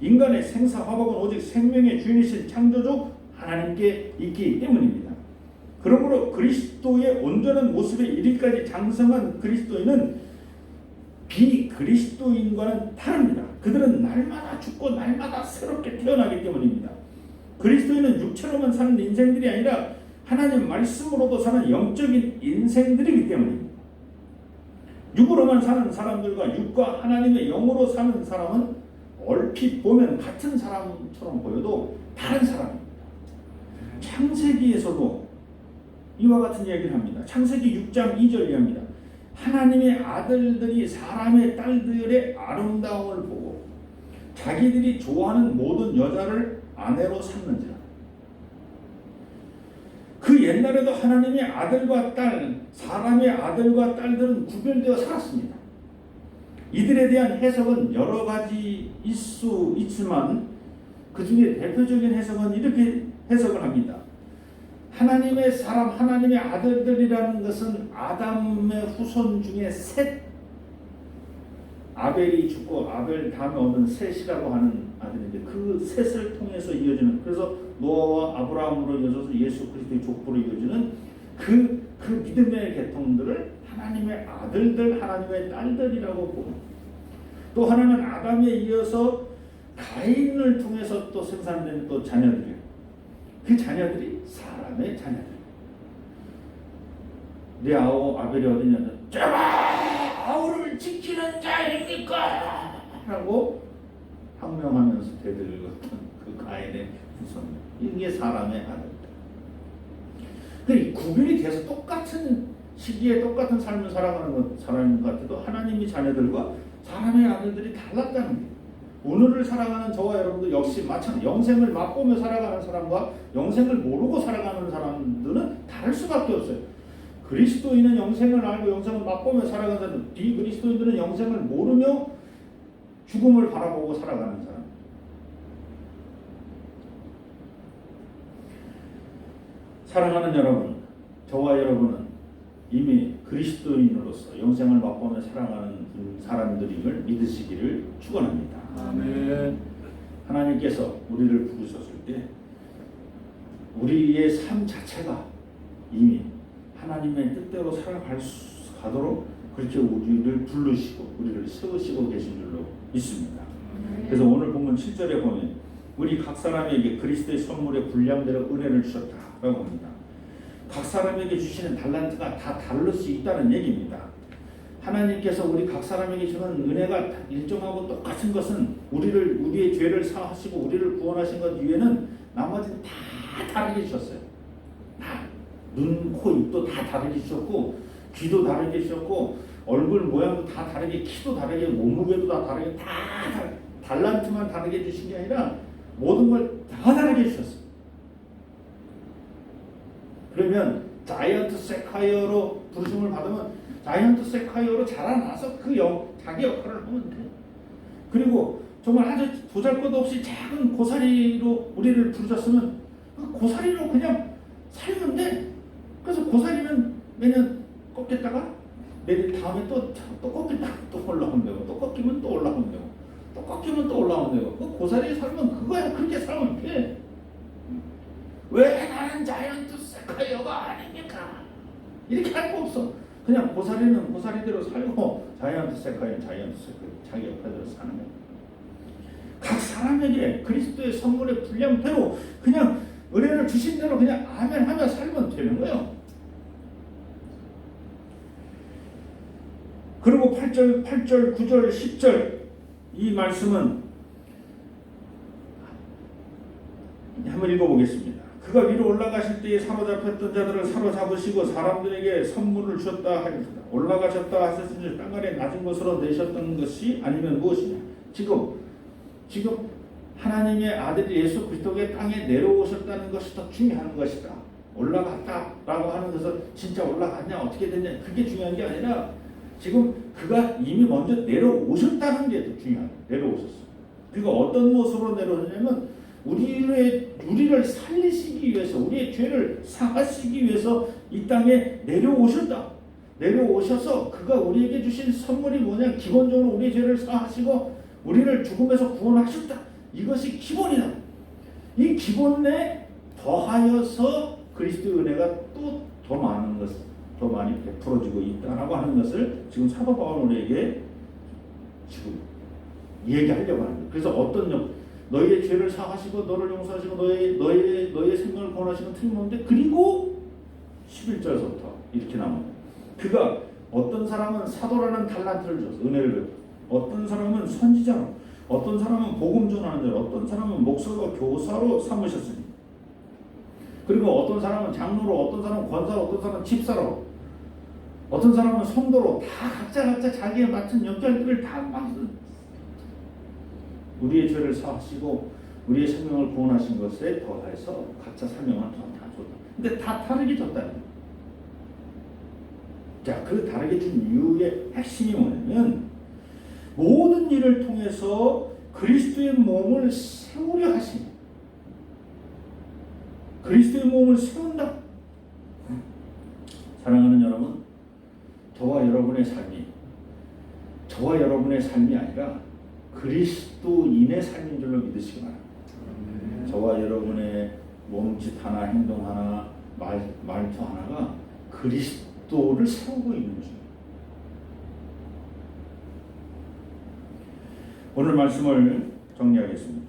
인간의 생사화복은 오직 생명의 주인이신 창조주 하나님께 있기 때문입니다. 그러므로 그리스도의 온전한 모습에 이르기까지 장성한 그리스도인은 비그리스도인과는 다릅니다. 그들은 날마다 죽고 날마다 새롭게 태어나기 때문입니다. 그리스도인은 육체로만 사는 인생들이 아니라 하나님 말씀으로도 사는 영적인 인생들이기 때문입니다. 육으로만 사는 사람들과 육과 하나님의 영으로 사는 사람은 얼핏 보면 같은 사람처럼 보여도 다른 사람입니다. 창세기에서도 이와 같은 이야기를 합니다. 창세기 6장 2절 이야기합니다. 하나님의 아들들이 사람의 딸들의 아름다움을 보고 자기들이 좋아하는 모든 여자를 아내로 삼는지라. 그 옛날에도 하나님의 아들과 딸, 사람의 아들과 딸들은 구별되어 살았습니다. 이들에 대한 해석은 여러 가지 있지만 그 중에 대표적인 해석은 이렇게 해석을 합니다. 하나님의 사람, 하나님의 아들들이라는 것은 아담의 후손 중에 셋, 아벨이 죽고 아벨 다음에 얻은 셋이라고 하는 아들인데 그 셋을 통해서 이어지는, 그래서 노아와 아브라함으로 이어져서 예수 그리스도의 족보로 이어지는 그 믿음의 계통들을 하나님의 아들들, 하나님의 딸들이라고 보는. 또 하나는 아담에 이어서 가인을 통해서 또 생산된 또 자녀들이에요. 그 자녀들이 사람의 자녀들. 내 아우 아벨이 어디냐면 제가 아우를 지키는 자입니까? 라고 항명하면서 대들었던 그 가인의 후손. 이게 사람의 아들들. 그 구별이 돼서 똑같은 시기에 똑같은 삶을 살아가는 사람인 것 같아도 하나님이 자녀들과 사람의 아들들이 달랐다는 거예요. 오늘을 살아가는 저와 여러분도 역시 마찬가지. 영생을 맛보며 살아가는 사람과 영생을 모르고 살아가는 사람들은 다를 수밖에 없어요. 그리스도인은 영생을 알고 영생을 맛보며 살아가는 사람, 비그리스도인들은 영생을 모르며 죽음을 바라보고 살아가는 사람. 사랑하는 여러분, 저와 여러분은 이미 그리스도인으로서 영생을 맛보며 살아가는 사람들임을 믿으시기를 축원합니다. 아멘. 하나님께서 우리를 부르셨을 때 우리의 삶 자체가 이미 하나님의 뜻대로 살아가도록 그렇게 우리를 부르시고 우리를 세우시고 계신 줄로 믿습니다. 그래서 오늘 본문 7절에 보면 우리 각 사람에게 그리스도의 선물의 분량대로 은혜를 주셨다라고 합니다. 각 사람에게 주시는 달란트가 다 다를 수 있다는 얘기입니다. 하나님께서 우리 각 사람에게 주는 은혜가 일정하고 똑같은 것은 우리의 죄를 사하시고 우리를 구원하신 것 이외에는 나머지는 다 다르게 주셨어요. 다 눈, 코, 입도 다 다르게 주셨고 귀도 다르게 주셨고 얼굴 모양도 다 다르게, 키도 다르게, 몸무게도 다 다르게, 다 달란트만 다르게 주신 게 아니라 모든 걸 다 다르게 주셨어요. 그러면 자이언트 세콰이어로 부르심을 받으면 자이언트 세콰이어로 자라나서 자기 역할을 하면 돼. 그리고 정말 아주 보잘것없이 작은 고사리로 우리를 부르셨으면 그 고사리로 그냥 살면 돼. 그래서 고사리는 매년 꺾였다가 내일 다음에 또 꺾였다가 또 올라오면 되고 또 꺾이면 또 올라오면 되고 또 꺾이면 또 올라오면 되고 그 고사리에 살면 그거야. 그렇게 살면 돼. 왜 나는 자이언트 세콰이어가 아닙니까? 이렇게 할 거 없어. 그냥 고사리는 고사리대로 살고 자이언트 세콰이어는 자이언트 세콰이어 자기 역할대로 사는 거야. 각 사람에게 그리스도의 선물의 분량대로 그냥 은혜를 주신 대로 그냥 아멘 하며 살면 되는 거예요. 그리고 8절, 9절, 10절 이 말씀은 한번 읽어보겠습니다. 그가 위로 올라가실 때에 사로잡혔던 자들을 사로잡으시고 사람들에게 선물을 주셨다 하였다. 올라가셨다 하셨으니 땅 아래 낮은 곳으로 내셨던 것이 아니면 무엇이냐. 지금 하나님의 아들 예수 그리스도의 땅에 내려오셨다는 것이 더 중요한 것이다. 올라갔다라고 하는 것은 진짜 올라갔냐 어떻게 됐냐 그게 중요한 게 아니라 지금 그가 이미 먼저 내려오셨다는 게 더 중요한 거예요. 내려오셨어. 그가 어떤 모습으로 내려오냐면 우리를 살리시기 위해서 우리의 죄를 사하시기 위해서 이 땅에 내려오셨다. 내려오셔서 그가 우리에게 주신 선물이 뭐냐? 기본적으로 우리의 죄를 사하시고 우리를 죽음에서 구원하셨다. 이것이 기본이다. 이 기본에 더하여서 그리스도의 은혜가 또 더 많은 것, 더 많이 베풀어지고 있다라고 하는 것을 지금 사도 바울 우리에게 지금 얘기하려고 하는 거예요. 그래서 어떤 너희의 죄를 사하시고 너를 용서하시고 너희의 생명을 구원하시는 틀림없는데 그리고 11절서부터 이렇게 나옵니다. 그가 어떤 사람은 사도라는 달란트를 줬어. 은혜를 줬어. 어떤 사람은 선지자로, 어떤 사람은 복음 전하는 자로, 어떤 사람은 목사와 교사로 삼으셨으니 그리고 어떤 사람은 장로로, 어떤 사람은 권사로, 어떤 사람은 집사로, 어떤 사람은 성도로 다 각자 자기에 맞춘 역할들을 다 맡은 우리의 죄를 사하시고 우리의 생명을 구원하신 것에 더해서 각자 사명을 다 줬다. 근데 다 다르게 줬다는 거예요. 자, 그 다르게 준 이유의 핵심이 뭐냐면 모든 일을 통해서 그리스도의 몸을 세우려 하십니다. 그리스도의 몸을 세운다. 사랑하는 여러분, 저와 여러분의 삶이 아니라 그리스도인의 삶인 줄로 믿으시기 바랍니다. 저와 여러분의 몸짓 하나, 행동 하나, 말투 하나가 그리스도를 세우고 있는 줄. 오늘 말씀을 정리하겠습니다.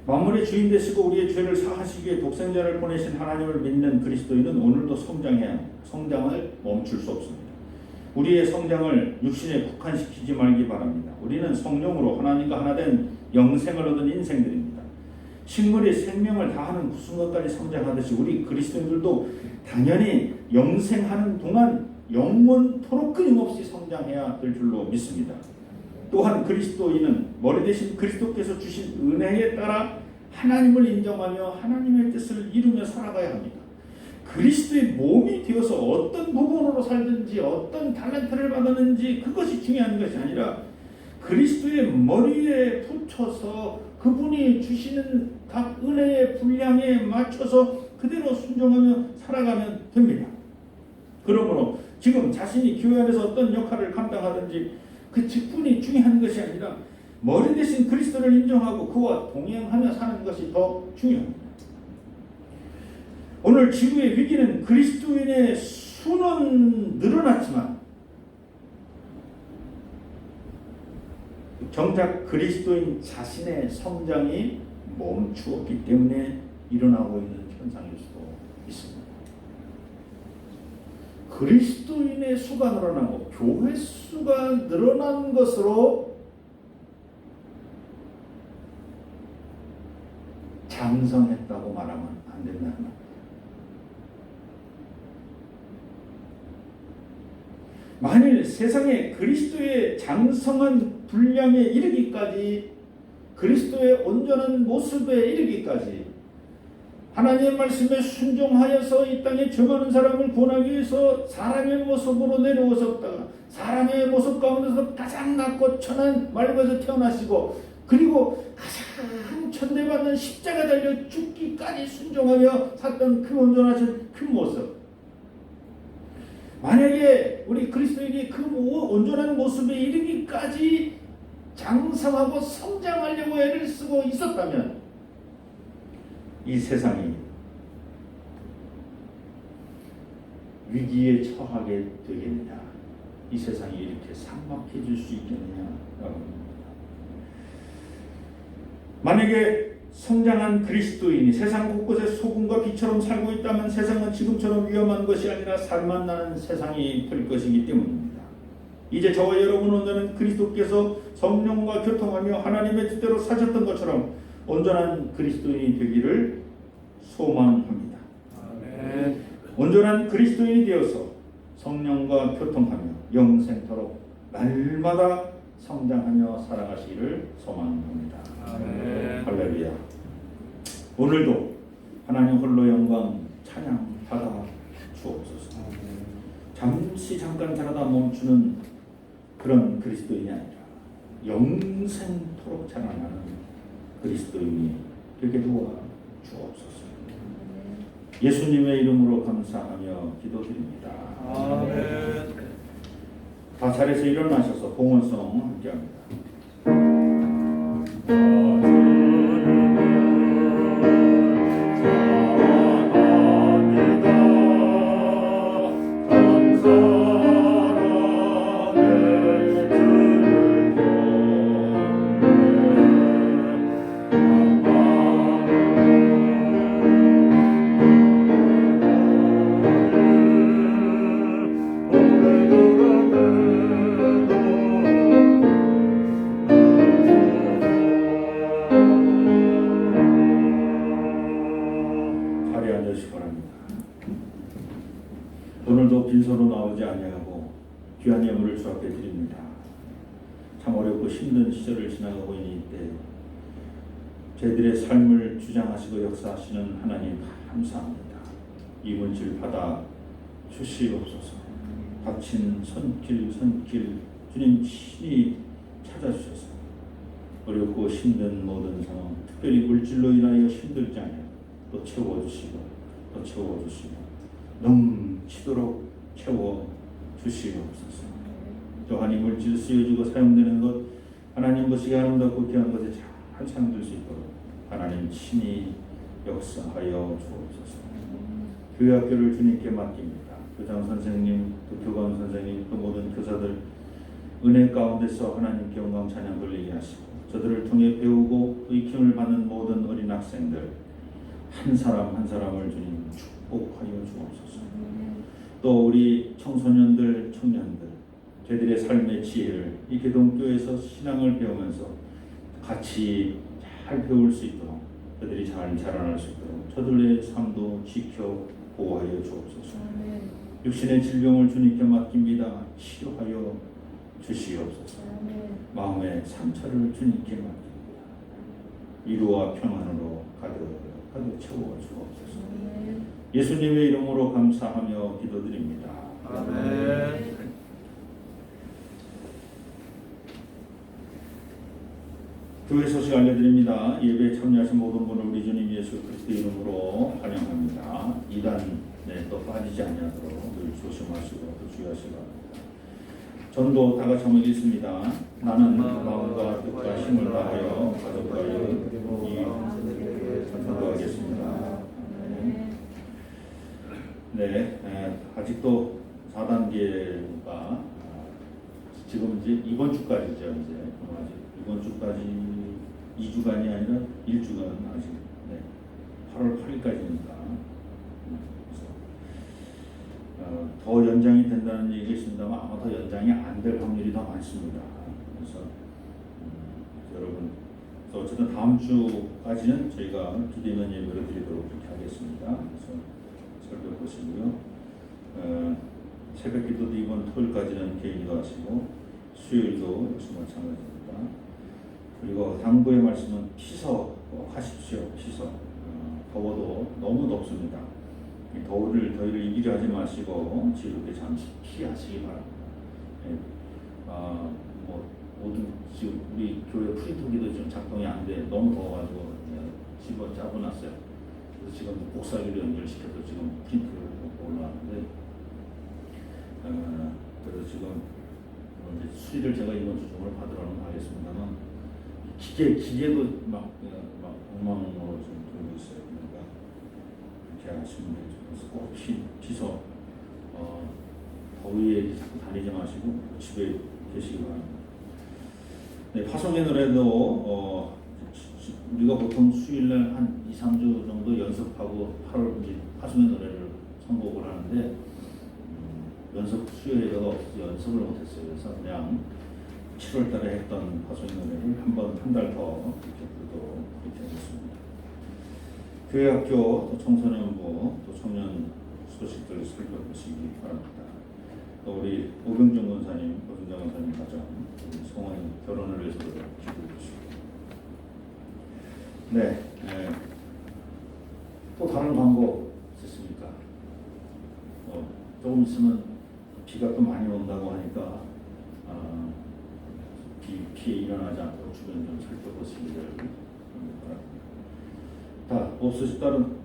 만물의 주인 되시고 우리의 죄를 사하시기 위해 독생자를 보내신 하나님을 믿는 그리스도인은 오늘도 성장해야 합니다. 성장을 멈출 수 없습니다. 우리의 성장을 육신에 국한시키지 말기 바랍니다. 우리는 성령으로 하나님과 하나 된 영생을 얻은 인생들입니다. 식물이 생명을 다하는 그 순간까지 성장하듯이 우리 그리스도인들도 당연히 영생하는 동안 영원토록 끊임없이 성장해야 될 줄로 믿습니다. 또한 그리스도인은 머리 대신 그리스도께서 주신 은혜에 따라 하나님을 인정하며 하나님의 뜻을 이루며 살아가야 합니다. 그리스도의 몸이 되어서 어떤 부분으로 살든지 어떤 달란트를 받았는지 그것이 중요한 것이 아니라 그리스도의 머리에 붙여서 그분이 주시는 각 은혜의 분량에 맞춰서 그대로 순종하며 살아가면 됩니다. 그러므로 지금 자신이 교회 안에서 어떤 역할을 감당하든지 그 직분이 중요한 것이 아니라 머리 대신 그리스도를 인정하고 그와 동행하며 사는 것이 더 중요합니다. 오늘 지구의 위기는 그리스도인의 수는 늘어났지만 정작 그리스도인 자신의 성장이 멈추었기 때문에 일어나고 있는 현상일 수도 있습니다. 그리스도인의 수가 늘어나고 교회 수가 늘어난 것으로 장성했다고 말하면 안 된다는 말입니다. 만일 세상에 그리스도의 장성한 분량에 이르기까지 그리스도의 온전한 모습에 이르기까지 하나님의 말씀에 순종하여서 이 땅에 죄많은 사람을 구원하기 위해서 사람의 모습으로 내려오셨다가 사람의 모습 가운데서 가장 낮고 천한 말과서 태어나시고 그리고 가장 천대받는 십자가 달려 죽기까지 순종하며 샀던 그 온전하신 그 모습, 만약에 우리 그리스도인이 그 온전한 모습에 이르기까지 장성하고 성장하려고 애를 쓰고 있었다면 이 세상이 위기에 처하게 되겠느냐, 이 세상이 이렇게 삭막해질 수 있겠느냐. 만약에 성장한 그리스도인이 세상 곳곳에 소금과 비처럼 살고 있다면 세상은 지금처럼 위험한 것이 아니라 살만 나는 세상이 될 것이기 때문입니다. 이제 저와 여러분 온전한 그리스도께서 성령과 교통하며 하나님의 뜻대로 사셨던 것처럼 온전한 그리스도인이 되기를 소망합니다. 아멘. 온전한 그리스도인이 되어서 성령과 교통하며 영생토록 날마다 성장하며 살아가시기를 소망합니다. 아멘. 할렐루야. 오늘도 하나님 홀로 영광 찬양 받아 주옵소서. 잠시 잠깐 자라다 멈추는 그런 그리스도인이 아니라 영생토록 자라나는 그리스도인이 되게 도와 주옵소서. 예수님의 이름으로 감사하며 기도드립니다. 아멘. 다 자리에서 일어나셔서 봉헌송 함께합니다. 자리에 앉으시기 바랍니다. 오늘도 빈손으로 나오지 아니하고 귀한 예물을 주 앞에 드립니다. 참 어렵고 힘든 시절을 지나가고 있는 이때 저희들의 삶을 주장하시고 역사하시는 하나님 감사합니다. 이 물질 받아 주시옵소서. 닥친 손길 주님 친히 찾아주셔서 어렵고 힘든 모든 상황, 특별히 물질로 인하여 힘들지 않아요. 또 채워주시고 넘치도록 채워주시옵소서. 또한 이 물질 쓰여지고 사용되는 것 하나님 것이 아름답고 귀한 것에 잘 사용될 수 있도록 하나님 친히 역사하여 주옵소서. 교회 학교를 주님께 맡깁니다. 교장 선생님, 또 교감 선생님, 또 모든 교사들 은혜 가운데서 하나님께 영광 찬양 돌리게 하시고 저들을 통해 배우고 익힘을 받는 모든 어린 학생들 한 사람 한 사람을 주님 축복하여 주옵소서. 또 우리 청소년들, 청년들 저희들의 삶의 지혜를 이 계동교회에서 신앙을 배우면서 같이 잘 배울 수 있도록 저들이 잘 자라날 수 있도록 저들의 삶도 지켜 보호하여 주옵소서. 육신의 질병을 주님께 맡깁니다. 치료하여 주시옵소서. 마음의 상처를 주님께 맡깁니다. 위로와 평안으로 가득 채워 주옵소서. 예수님의 이름으로 감사하며 기도드립니다. 아멘. 교회 소식 알려드립니다. 예배에 참여하신 모든 분을 우리 주님 예수 그리스도 이름으로 환영합니다. 이단에 또 빠지지 않도록 늘 조심하시고 또 주의하시기 바랍니다. 전도 다 같이 한번 읽습니다. 나는 마음과 뜻과 힘을 다하여 가족과 전도하겠습니다. 아직도 4단계가 지금 이제 이번 주까지죠. 이제 아직 이번 주까지 2주간이 아니라 1주간 아직 8월 8일까지니까 더 연장이 된다는 얘기가 있습니다만 아마 더 연장이 안 될 확률이 더 많습니다. 그래서 여러분 어쨌든 다음 주까지는 저희가 기대면 예배를 드리도록 그렇게 하겠습니다. 그래서 살펴보시고요. 새벽 기도도 이번 토요일까지는 개인기도 하시고 수요일도 역시 마찬가지입니다. 그리고 당부의 말씀은 피서하십시오. 피서. 더워도 너무 덥습니다. 더위를 이기려 하지 마시고 지루하게 잠시 피하시기 바랍니다. 모든 지금 우리 교회 프린터기도 지금 작동이 안 돼. 너무 더워가지고 집어 짜고놨어요. 그래서 지금 복사기로 연결시켜서 지금 프린트를 올라왔는데 그래서 지금 이제 수리를 제가 이번 주 중으로 받으러는 가겠습니다만 기계도 막 엉망으로 좀 돌고 있어요. 그러니까 이렇게 하시면 되죠. 그래서 꼭 피서 더위에 자꾸 다니지 마시고 집에 계시기 바랍니다. 파송의 노래도 우리가 보통 수요일날 한 2, 3주 정도 연습하고 8월 이제 파송의 노래를 선곡을 하는데 연습 수요일에 연습을 못했어요. 그래서 그냥 7월달에 했던 파송의 노래를 한 달 더 이렇게 부르도록 그렇게 하겠습니다. 교회학교 또 청소년부 또 청년 소식들을 살펴보시기 바랍니다. 또 우리 오병정 권사님, 오병정 권사님 가정 성원이 결혼을 위해서 기도해 주시고 네. 또 다른 광고 있습니까? 조금 있으면 비가 또 많이 온다고 하니까 피해 일어나지 않도록 주변 좀 살펴보시기를 바랍니다.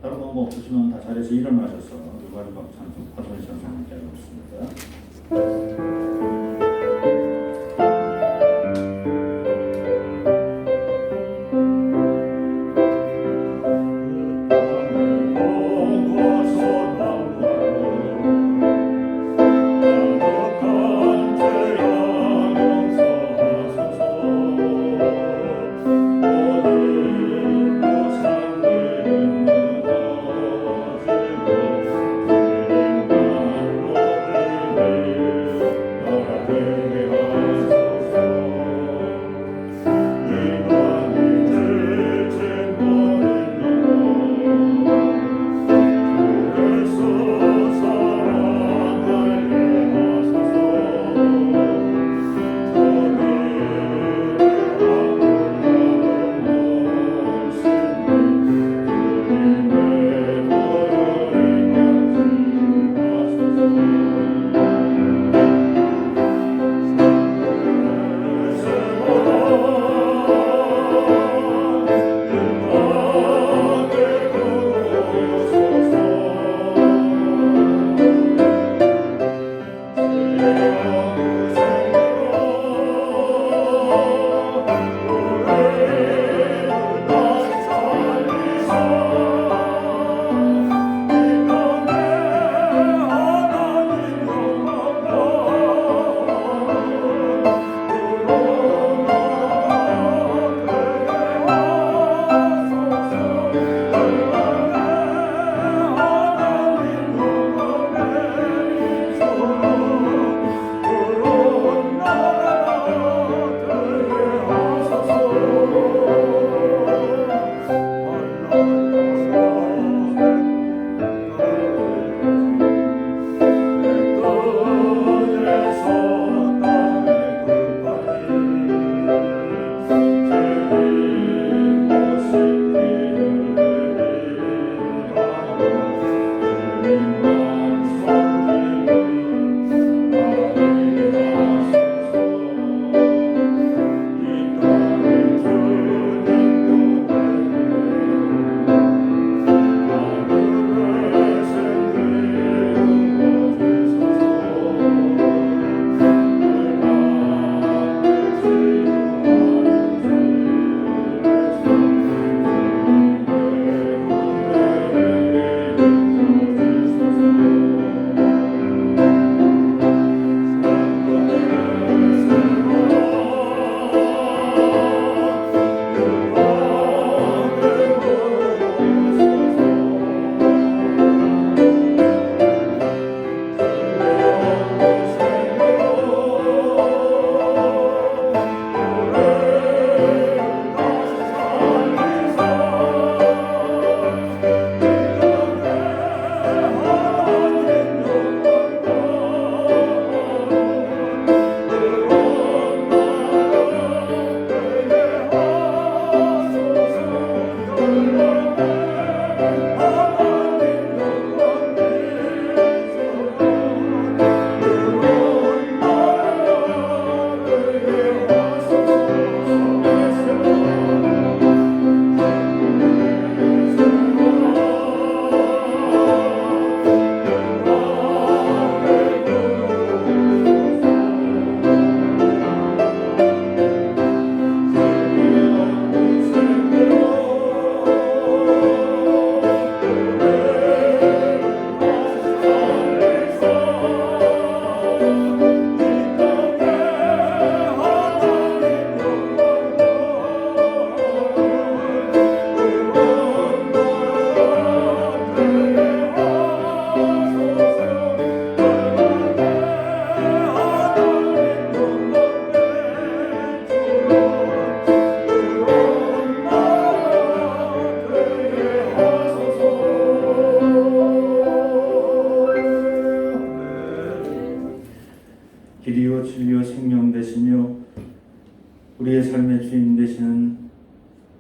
다른 광고 없으시면 다 자리에서 일어나셔서 마지막 찬송, 파손 찬송 함께 하겠습니다.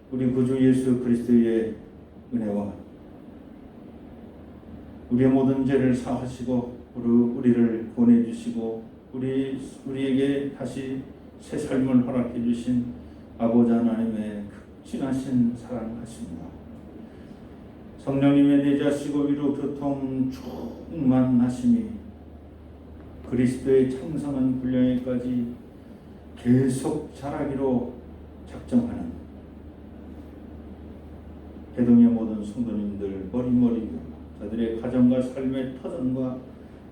우리 구주 예수 그리스도의 은혜와 우리의 모든 죄를 사하시고 우리를 구원해주시고 우리에게 다시 새 삶을 허락해 주신 아버지 하나님의 극진하신 사랑하십니다. 성령님의 내자시고 위로 교통 충만하심이 그리스도의 창성한 분량에까지 계속 자라기로 작정하는 대동의 모든 성도님들 머리머리 자들의 가정과 삶의 터전과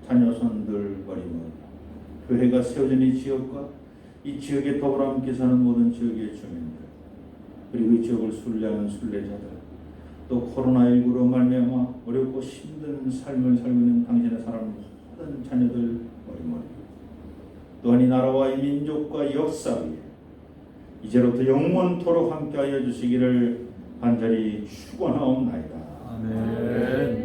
자녀손들 머리머리 교회가 세워진 이 지역과 이 지역에 더불어 함께 사는 모든 지역의 주민들 그리고 이 지역을 순례하는 순례자들 또 코로나19로 말미암아 어렵고 힘든 삶을 살고 있는 당신의 사람 모든 자녀들 머리머리 또한 이 나라와 이 민족과 역사 위에 이제로부터 영원토록 함께하여 주시기를 간절히 축원하옵나이다. 아멘.